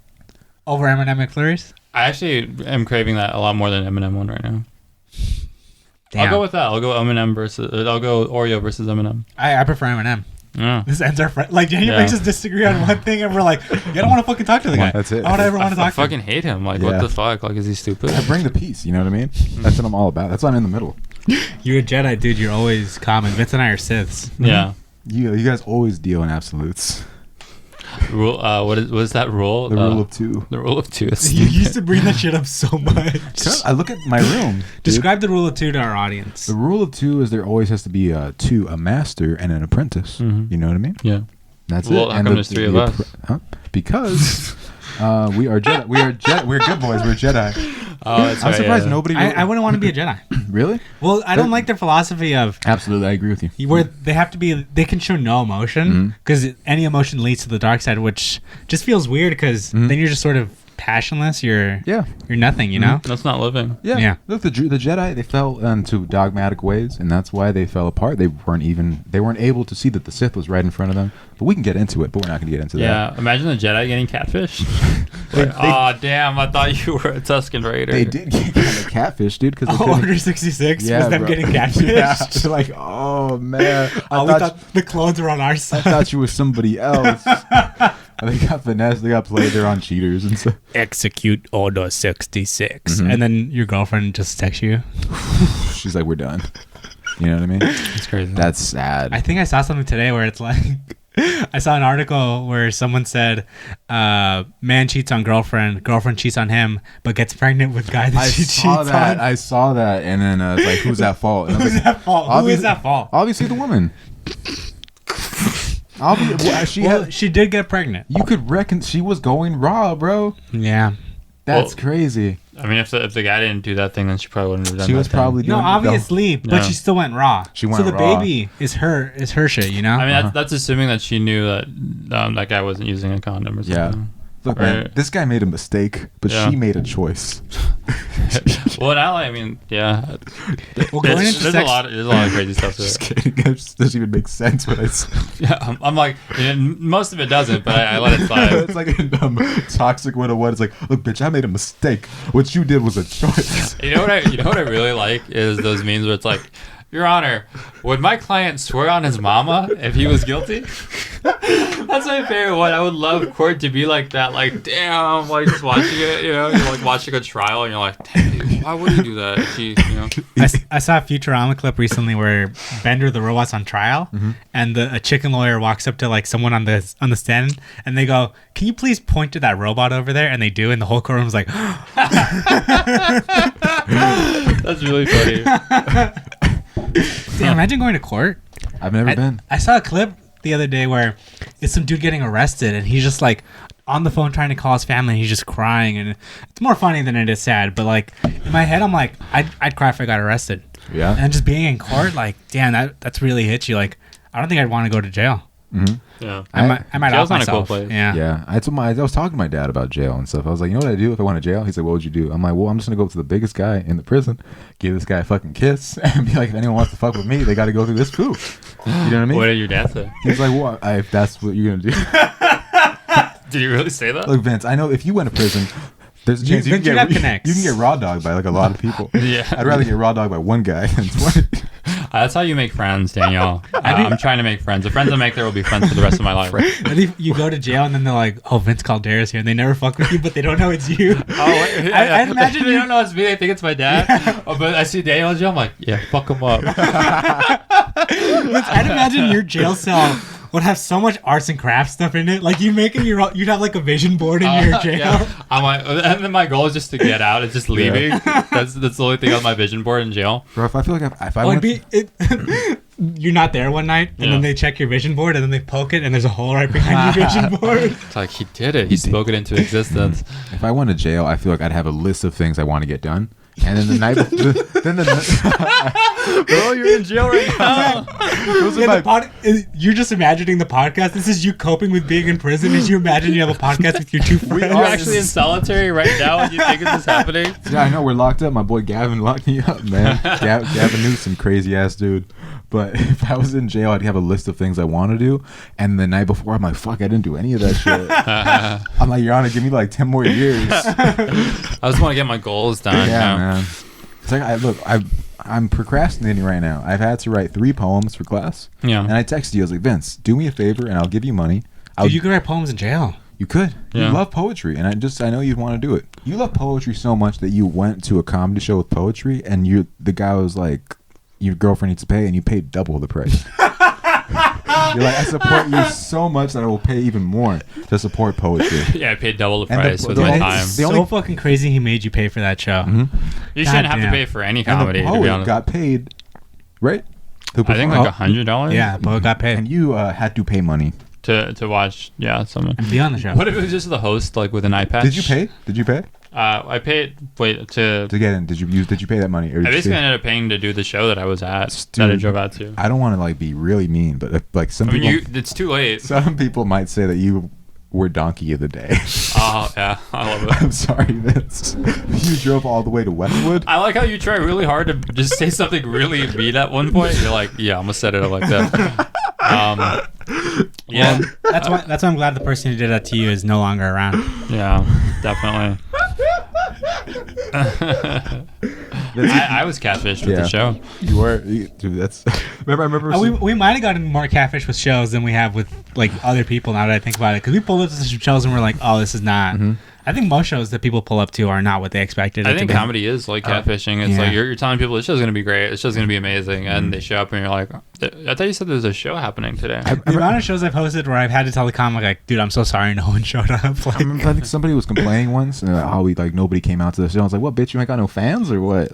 Over M&M McFlurries?
I actually am craving that a lot more than M&M one right now.
Damn.
I'll go with that. I'll go M&M I'll go Oreo versus M&M.
I prefer M&M.
Yeah.
This ends our friend. Like, Daniel
Yeah.
makes us disagree on one thing, and we're like, I don't want to fucking talk to the guy.
That's it.
I don't ever want to
I
talk to him.
fucking hate him. Like,
Yeah.
what the fuck? Like, is he stupid?
I bring the peace, you know what I mean? That's what I'm all about. That's why I'm in the middle.
You're a Jedi, dude. You're always calm. And Vince and I are Siths.
Yeah.
You guys always deal in absolutes.
Rule. What is that rule?
The rule of two.
The rule of two.
You used to bring that shit up so much.
I look at my room. dude.
Describe the rule of two to our audience.
The rule of two is there always has to be a master and an apprentice.
Mhm.
You know what I mean?
Yeah.
That's
Well,
it.
how come there's three of us?
Because we are Jedi. We're good boys. We're Jedi.
Oh, that's
I'm
right,
surprised
yeah.
nobody.
I wouldn't want to be a Jedi.
Really?
Well, I don't like their philosophy of
Absolutely, I agree with you.
where they have to be. They can show no emotion because any emotion leads to the dark side, which just feels weird because then you're just sort of passionless. You're nothing, you know.
That's not living.
Yeah.
Yeah.
Look, the Jedi, they fell into dogmatic ways, and that's why they fell apart. They weren't able to see that the Sith was right in front of them. But we can get into it. But we're not going to get into that.
Yeah. Imagine the Jedi getting catfish. Oh damn! I thought you were a Tusken Raider.
They did get kind of catfish, dude. Because
Order 66
Yeah,
was them
bro.
getting catfish.
Yeah. They're like, oh man,
Oh, we thought the clones were on our
I
side.
thought you were somebody else. They got finesse. They got played. They're on cheaters and stuff.
Execute Order 66. And then your girlfriend just texts you.
She's like, we're done. You know what I mean?
It's crazy.
That's sad.
I think I saw something today where it's like, I saw an article where someone said, man cheats on girlfriend cheats on him, but gets pregnant with guy that
I
she
saw
cheats
that.
on.
I saw that, and then it's like, who's at fault? And I was
Who's
like,
at fault? Who is at fault?
Obviously, the woman.
She did get pregnant.
You could reckon she was going raw, bro.
Yeah.
That's crazy.
I mean, if the guy didn't do that thing, then she probably wouldn't have done that.
She was
thing.
probably
No,
doing
obviously, but
Yeah.
she still went raw.
She went
so the
raw.
baby is her shit, you know?
I mean, that's assuming that she knew that that guy wasn't using a condom or
Yeah.
something.
Look, man, this guy made a mistake, but
Yeah.
she made a choice.
Well, now I mean, yeah.
Well, going into
There's
sex,
a lot of crazy stuff to
Just
it.
kidding. It just doesn't even make sense when it's
Yeah, I'm like, most of it doesn't, but I let it slide.
it's like a toxic 101. It's like, look, bitch, I made a mistake. What you did was a choice.
You know what I really like is those memes where it's like, Your Honor, would my client swear on his mama if he was guilty? That's my favorite one. I would love court to be like that. Like, damn, like just watching it, you know, you're like watching a trial and you're like, damn, dude, why would he do that? If he, you know,
I saw a Futurama clip recently where Bender the robot's on trial, and a chicken lawyer walks up to like someone on the stand, and they go, "Can you please point to that robot over there?" And they do, and the whole courtroom's like,
that's really funny.
damn, imagine going to court.
I've never been.
I saw a clip the other day where it's some dude getting arrested, and he's just like on the phone trying to call his family, and he's just crying, and it's more funny than it is sad. But like in my head, I'm like, I'd cry if I got arrested.
Yeah.
And just being in court, like, damn, that's really hits you. Like, I don't think I'd want to go to jail.
Yeah,
I might
jail's
off
not a cool
myself.
place.
Yeah.
Yeah, I was talking to my dad about jail and stuff. I was like, you know what I do if I went to jail? He's like, what would you do? I'm like, well, I'm just gonna go up to the biggest guy in the prison, give this guy a fucking kiss, and be like, if anyone wants to fuck with me, they got to go through this poop. You know what I mean?
What did your dad say?
He's like, well, if that's what you're gonna do.
Did you really say that?
Look, Vince, I know if you went to prison, there's a
You-
chance you
Vince, you'd
can
have connects.
get raw dogged by like a lot of people.
Yeah.
I'd rather get raw dogged by one guy than 20.
That's how you make friends, Danielle. I'm trying to make friends. The friends I make there will be friends for the rest of my life.
I think you go to jail and then they're like, "Oh, Vince Caldera's here," and they never fuck with you, but they don't know it's you.
Oh, wait,
I'd imagine
they
you-
don't know it's me. They think it's my dad. Oh, but I see Daniel in jail. I'm like, yeah, fuck him up.
I'd imagine your jail cell would have so much arts and crafts stuff in it. Like you'd have like a vision board in your jail.
Yeah. I'm like, and then my goal is just to get out. It's just leaving. That's the only thing on my vision board in jail.
Bro, if I feel like if I
Oh,
went,
you're not there one night, and
Yeah.
then they check your vision board, and then they poke it, and there's a hole right behind your vision board.
It's like he did it. He spoke it into existence.
if I went to jail, I feel like I'd have a list of things I want to get done. And then the night before,
Bro, you're in jail right now.
those are
Yeah,
my,
you're just imagining the podcast. This is you coping with being in prison. As you imagine you have a podcast with your two friends.
You're actually in solitary right now and you think this is happening?
yeah, I know we're locked up. My boy Gavin locked me up, man. Gavin Newsom, crazy ass dude. But if I was in jail, I'd have a list of things I want to do. And the night before, I'm like, fuck, I didn't do any of that shit. I'm like, Your Honor, give me like 10 more years.
I just want to get my goals done.
Yeah,
you know?
man. It's like, I'm procrastinating right now. I've had to write 3 poems for class.
Yeah.
And I texted you. I was like, Vince, do me a favor and I'll give you money.
Dude, you could write poems in jail.
You could.
Yeah.
You love poetry, and I know you'd want to do it. You love poetry so much that you went to a comedy show with poetry, and the guy was like, your girlfriend needs to pay, and you paid double the price. You're like, I support you so much that I will pay even more to support poetry.
Yeah, I paid double the
And
price
the-
with
the
my
only-
time.
the only-
So fucking crazy he made you pay for that show.
You shouldn't have to
Goddamn.
pay for any
And
comedy,
the
to be
poet
honest.
got paid, right? Who
I think
performed-
like $100.
Yeah, but it got paid.
And you had to pay money.
To watch, someone.
And be on the show.
What if it was just the host, like with an iPad?
Did you pay? Did you pay
I paid. Wait to.
to get in? Did you pay that money? Or
I
did you
basically
say-
ended up paying to do the show that I was at. That I
Dude.
drove out to.
I don't want to like be really mean, but like some
I mean,
people,
it's too late.
some people might say that you were donkey of the day.
Oh yeah, I love it.
I'm sorry, Vince. You drove all the way to Westwood.
I like how you try really hard to just say something really mean at one point. You're like, yeah, I'm gonna set it up like that. Yeah,
That's why I'm glad the person who did that to you is no longer around.
yeah, definitely. I was catfished with
Yeah.
the show.
You were, dude. That's. I remember.
We might have gotten more catfish with shows than we have with like other people. Now that I think about it, because we pulled up to some shows and we're like, oh, this is not. I think most shows that people pull up to are not what they expected.
I
it
think
to be.
comedy is like catfishing. It's
yeah.
like you're telling people this show's gonna be great, this show's gonna be amazing, and they show up and you're like, I thought you said there's a show happening today.
The amount of shows I've hosted where I've had to tell the comic like, dude, I'm so sorry, no one showed up. Like,
I think somebody was complaining once, and nobody came out to the show. I was like, "What, bitch? You ain't got no fans or what?"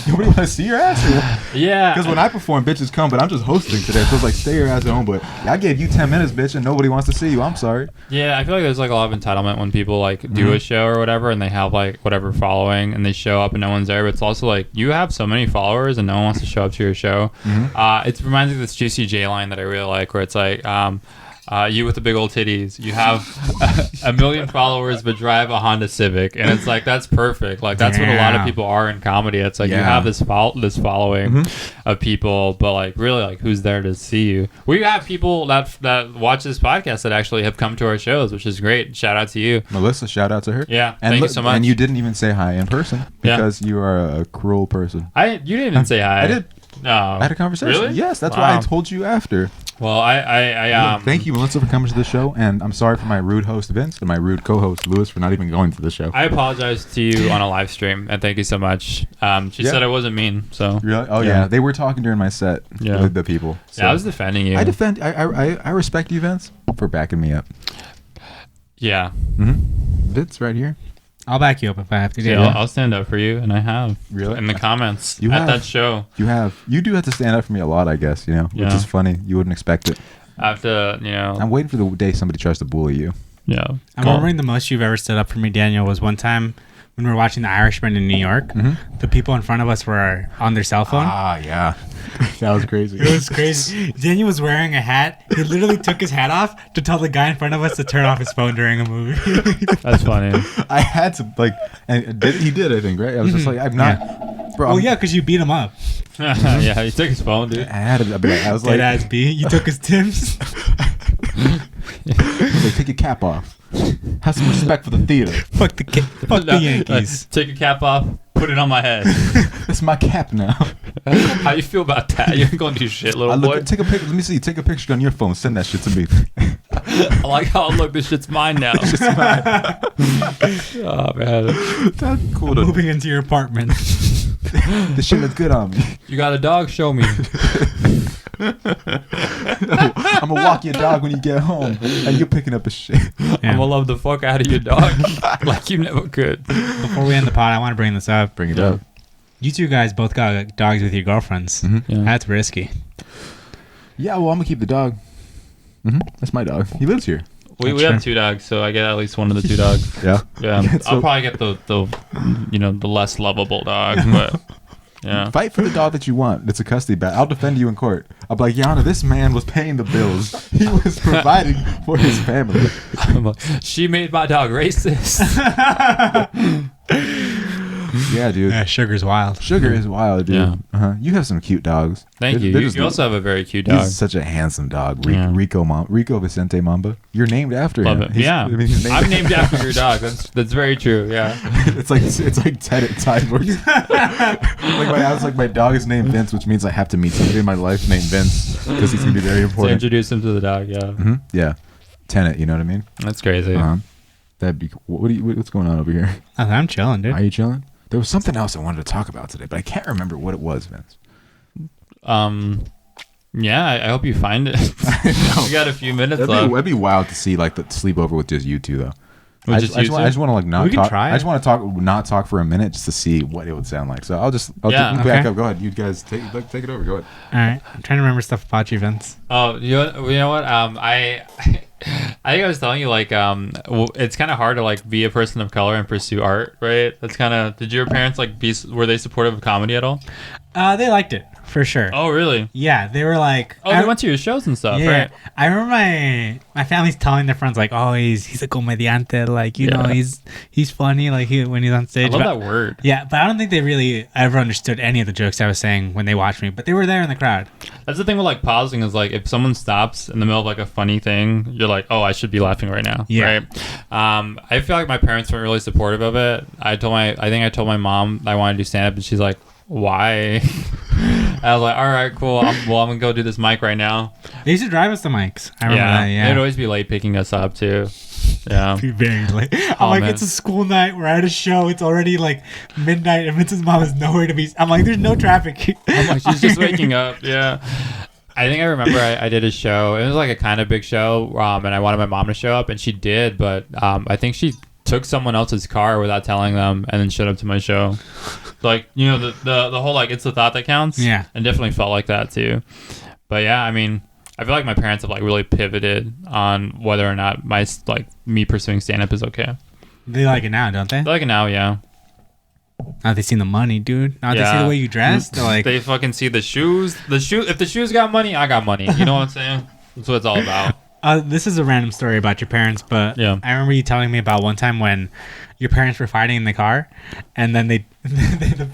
Nobody want to see your ass.
Yeah.
Because when I perform, bitches come, but I'm just hosting today, so it's like stay your ass at home. But I gave you 10 minutes, bitch, and nobody wants to see you. I'm sorry.
Yeah, I feel like there's like a lot of entitlement when people like do a show or whatever, and they have like whatever following, and they show up and no one's there. But it's also like you have so many followers and no one wants to show up to your show. It reminds me of this Juicy J line that I really like, where it's like, you with the big old titties, you have a million followers but drive a Honda Civic, and it's like that's perfect. Like that's what a lot of people are in comedy. It's like you have this following of people, but like really, like who's there to see you? We have people that watch this podcast that actually have come to our shows, which is great. Shout out to you,
Melissa. Shout out to her.
Yeah, thank you so much.
And you didn't even say hi in person because you are a cruel person.
You didn't even say hi.
I did.
No,
I had a conversation.
Really?
Yes, that's why I told you after.
Well, I
thank you, Melissa, for coming to the show, and I'm sorry for my rude host Vince and my rude co-host Lewis for not even going to the show.
I apologize to you on a live stream, and thank you so much. She said I wasn't mean, so
really. Oh yeah, they were talking during my set. The people. So.
Yeah, I was defending you.
I respect you, Vince, for backing me up.
Yeah.
Vince, right here.
I'll back you up if I have to.
Yeah, I'll stand up for you, and I have.
Really?
In the comments that show.
You have. You do have to stand up for me a lot, I guess, which is funny. You wouldn't expect it.
I have to,
I'm waiting for the day somebody tries to bully you.
Yeah.
I'm remembering the most you've ever stood up for me, Daniel, was one time when we were watching The Irishman in New York. The people in front of us were on their cell phone.
Ah, yeah. That was crazy.
It was crazy. Daniel was wearing a hat. He literally took his hat off to tell the guy in front of us to turn off his phone during a movie.
That's funny.
I had to, and he did, I think, right? I was just like, I'm not...
Yeah. Bro, yeah, because you beat him up.
Yeah, he took his phone, dude.
I was like...
Dead ass B. You took his Tim's.
Like, take your cap off. Have some respect for the theater.
Fuck the Yankees.
Take your cap off. Put it on my head.
That's my cap now.
How you feel about that? You ain't gonna do shit, little boy.
Take a picture. Let me see. Take a picture on your phone. Send that shit to me.
I like how look. This shit's mine now.
It's just mine.
Oh man,
that's cool.
Moving into your apartment.
This shit looks good on me.
You got a dog? Show me.
I'm gonna walk your dog when you get home, and you're picking up a shit.
Yeah. I'm gonna love the fuck out of your dog like you never could.
Before we end the pod, I want to bring this up.
Bring it up.
You two guys both got dogs with your girlfriends. Yeah. That's risky.
Yeah, well, I'm gonna keep the dog. That's my dog. He lives here.
We have 2 dogs, so I get at least one of the 2 dogs.
Yeah.
I'll probably get the less lovable dog, but. Yeah.
Fight for the dog that you want. It's a custody battle. I'll defend you in court. I'll be like, Your Honor, this man was paying the bills. He was providing for his family.
She made my dog racist.
Yeah, dude.
Yeah, Sugar's wild.
Sugar is wild, dude.
Yeah.
You have some cute dogs.
Thank you. You also have a very cute dog.
He's such a handsome dog. Rico Vicente Mamba. You're named after him.
Yeah. I'm named after your dog. That's very true. Yeah.
It's like Tenet cyborgs. My dog is named Vince, which means I have to meet somebody in my life named Vince because he's gonna be very important.
To introduce him to the dog. Yeah.
Yeah. Tenet. You know what I mean?
That's crazy.
That'd be. What's going on over here?
I'm chilling, dude.
Are you chilling? There was something else I wanted to talk about today, but I can't remember what it was, Vince.
Yeah, I hope you find it. We got a few minutes left.
That'd be wild to see the sleepover with just you two, though.
I just want
to not
we
talk.
Can try
I just want to not talk for a minute just to see what it would sound like. So I'll back up. Go ahead, you guys take it over. Go ahead.
All right, I'm trying to remember stuff about you, Vince.
Oh, you know what? I think I was telling you it's kind of hard to be a person of color and pursue art, right? That's kind of. Did your parents were they supportive of comedy at all?
They liked it for sure.
Oh, really?
Yeah, they were like.
Oh, they went to your shows and stuff, right?
I remember my family's telling their friends oh, he's a comediante, he's funny when he's on stage.
I love that word.
Yeah, but I don't think they really ever understood any of the jokes I was saying when they watched me. But they were there in the crowd.
That's the thing with pausing is if someone stops in the middle of a funny thing, you're like, oh, I should be laughing right now.
Yeah.
Right. I feel like my parents weren't really supportive of it. I think I told my mom I wanted to do stand up, and she's like, why? I was like, all right, cool. I'm gonna go do this mic right now.
They used to drive us to mics. I remember that. Yeah.
They'd always be late picking us up too. Yeah.
Very late. I'm it's a school night. We're at a show. It's already midnight, and Vince's mom is nowhere to be. I'm like, there's no traffic.
I'm like, she's just waking up. Yeah. I think I remember I did a show. It was a kind of big show, and I wanted my mom to show up, and she did, but I think she took someone else's car without telling them and then showed up to my show. Like, you know, the whole, like, it's the thought that counts.
Yeah.
And definitely felt like that too. But yeah, I mean, I feel like my parents have like really pivoted on whether or not me pursuing stand-up is okay.
They like it now, don't they?
They like it now, yeah.
Now they seen the money, dude. Now they see the way you dress. They're like,
they fucking see the shoes. If the shoes got money, I got money. You know what I'm saying? That's what it's all about.
This is a random story about your parents, but
Yeah.
I remember you telling me about one time when your parents were fighting in the car, and then the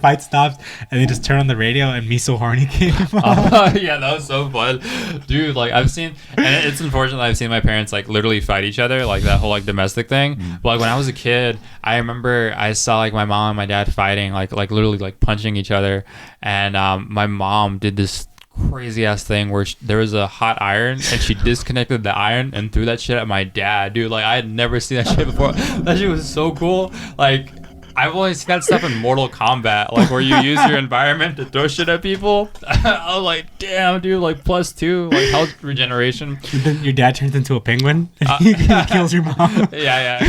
fight stops, and they just turn on the radio, and Me So Horny came on.
Yeah, that was so fun, dude. Like, I've seen, and it's unfortunate that I've seen my parents like literally fight each other, like that whole like domestic thing. But like when I was a kid, I remember I saw like my mom and my dad fighting, like literally like punching each other, and my mom did this crazy ass thing where there was a hot iron and she disconnected the iron and threw that shit at my dad, dude. Like, I had never seen that shit before. That shit was so cool. Like, I've only seen that stuff in Mortal Kombat, like where you use your environment to throw shit at people. I was like, damn, dude, like +2, like health regeneration.
Then your dad turns into a penguin. He kills your mom.
Yeah.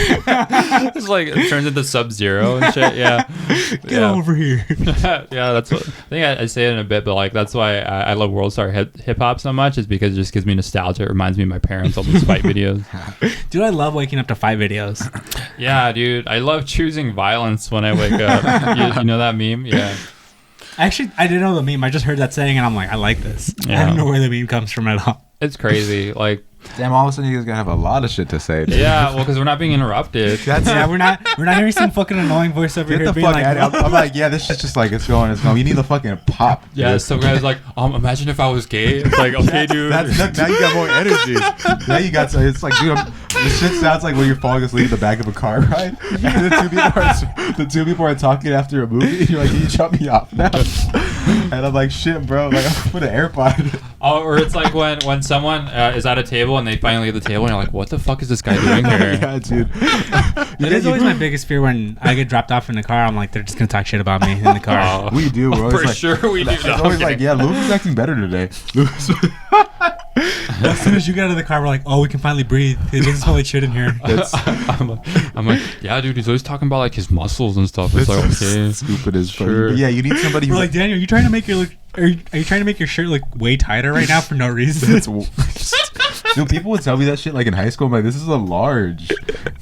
It's like, it turns into Sub-Zero and shit. Yeah.
Get over here.
Yeah, that's what I think. I say it in a bit, but like that's why I love World Star hip hop so much, is because it just gives me nostalgia. It reminds me of my parents, all those fight videos.
Dude, I love waking up to fight videos.
Yeah, dude, I love choosing violence when I wake up. You know that meme? Yeah.
Actually, I didn't know the meme. I just heard that saying, and I'm like, I like this.
Yeah.
I don't know where the meme comes from at all.
It's crazy. Like,
Damn, all of a sudden you guys gotta have a lot of shit to say. Dude.
yeah, well, because we're not being interrupted.
Yeah, we're not hearing some fucking annoying voice over
Get
here
the
being
fuck
like,
out of here. I'm like, yeah, this shit's just like, it's going. You need the fucking pop.
Yeah,
dude.
some guy's like, imagine if I was gay. It's like, okay, dude.
Now you got more energy. Now you got, it's like, dude, this shit sounds like when you're falling asleep in the back of a car ride, and the two people are talking after a movie, and you're like, can you shut me off now? And I'm like, shit, bro, like, I'm put an AirPod.
Oh, or it's like when someone is at a table and they finally leave the table and you're like, what the fuck is this guy doing here?
Yeah, dude.
That is always my biggest fear when I get dropped off in the car. I'm like, they're just gonna talk shit about me in the car.
We do. We're always
For
like,
sure we do.
It's always like, yeah, Lewis is acting better today. Lewis.
As soon as you get out of the car, we're like, oh, we can finally breathe. It doesn't smell like shit in here.
I'm like, yeah, dude, he's always talking about like his muscles and stuff. It's like, okay,
Stupid as fuck.
Sure.
Yeah, you need somebody
We're
who's
like, Daniel, are you trying to make your look? Are you trying to make your shirt look way tighter right now for no reason?
Dude, people would tell me that shit like in high school. I'm like, this is a large.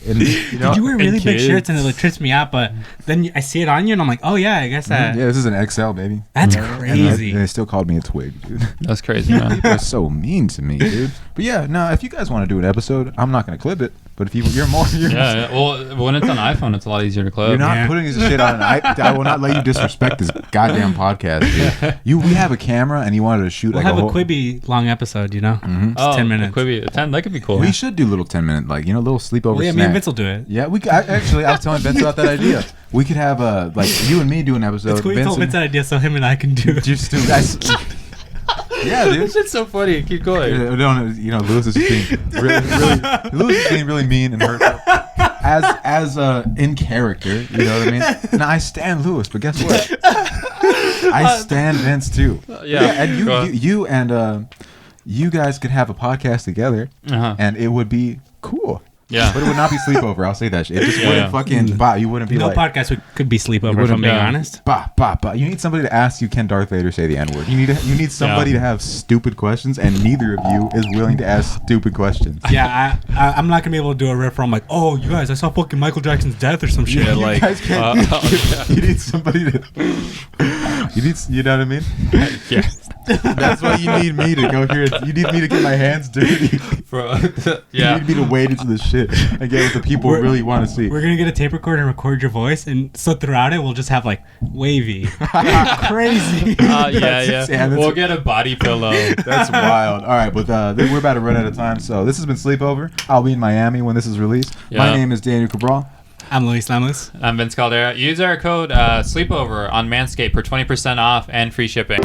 And, you know,
You wear really
and
big
kids.
shirts and it like, trips me out, but then I see it on you and I'm like, oh yeah, I guess that.
yeah, this is an XL, baby.
That's
And
crazy.
they still called me a twig, dude.
that's crazy, man.
People are so mean to me, dude. But yeah, no, if you guys want to do an episode, I'm not gonna clip it. But if you're more,
Yeah. Well, when it's on iPhone, it's a lot easier to clip.
you're not
Yeah.
putting this shit on. I will not let you disrespect this goddamn podcast, dude. We have a camera, and you wanted to shoot
We'll
like
have
a
a
whole.
Quibi long episode, you know?
Oh,
10 minutes.
Quibi, 10. That could be cool.
We should do little 10-minute, like little sleepover.
Well, yeah, me
snack.
and Vince will do it.
Yeah, we. Actually, I was telling Vince about that idea. We could have like you and me do an episode.
It's cool. You told Vince that idea, so him and I can do it.
Just do yeah, dude.
This shit's so funny. Keep going.
Lewis is being Lewis is being really mean and hurtful. As in character, you know what I mean? Now I stand Lewis, but guess what? I stand Vince too.
Yeah,
and
go
you and you guys could have a podcast together, and it would be cool.
Yeah.
But it would not be Sleepover. I'll say that shit. It just
Yeah,
wouldn't
yeah.
fucking. Bah, you wouldn't be
No
like.
podcast could be Sleepover, if
wouldn't-
I'm being
yeah.
honest.
Bah, bah, bah. You need somebody to ask you, can Darth Vader say the N-word? You need somebody to have stupid questions, and neither of you is willing to ask stupid questions.
Yeah, I'm not gonna be able to do a riff where I'm like, oh, you guys, I saw fucking Michael Jackson's death or some shit.
Yeah,
You
like,
guys can't. You need somebody to. You know what I mean?
yeah.
That's why you need me to go here. You need me to get my hands dirty.
Yeah.
You need me to wade into the shit and get what the people really want to see.
We're gonna get a tape recorder and record your voice, and so throughout it, we'll just have like wavy, crazy.
Yeah. We'll get a body pillow.
That's wild. All right, but we're about to run out of time. So this has been Sleepover. I'll be in Miami when this is released.
Yeah.
My name is Daniel Cabral.
I'm Luis Lamus.
I'm Vince Caldera. Use our code Sleepover on Manscaped for 20% off and free shipping.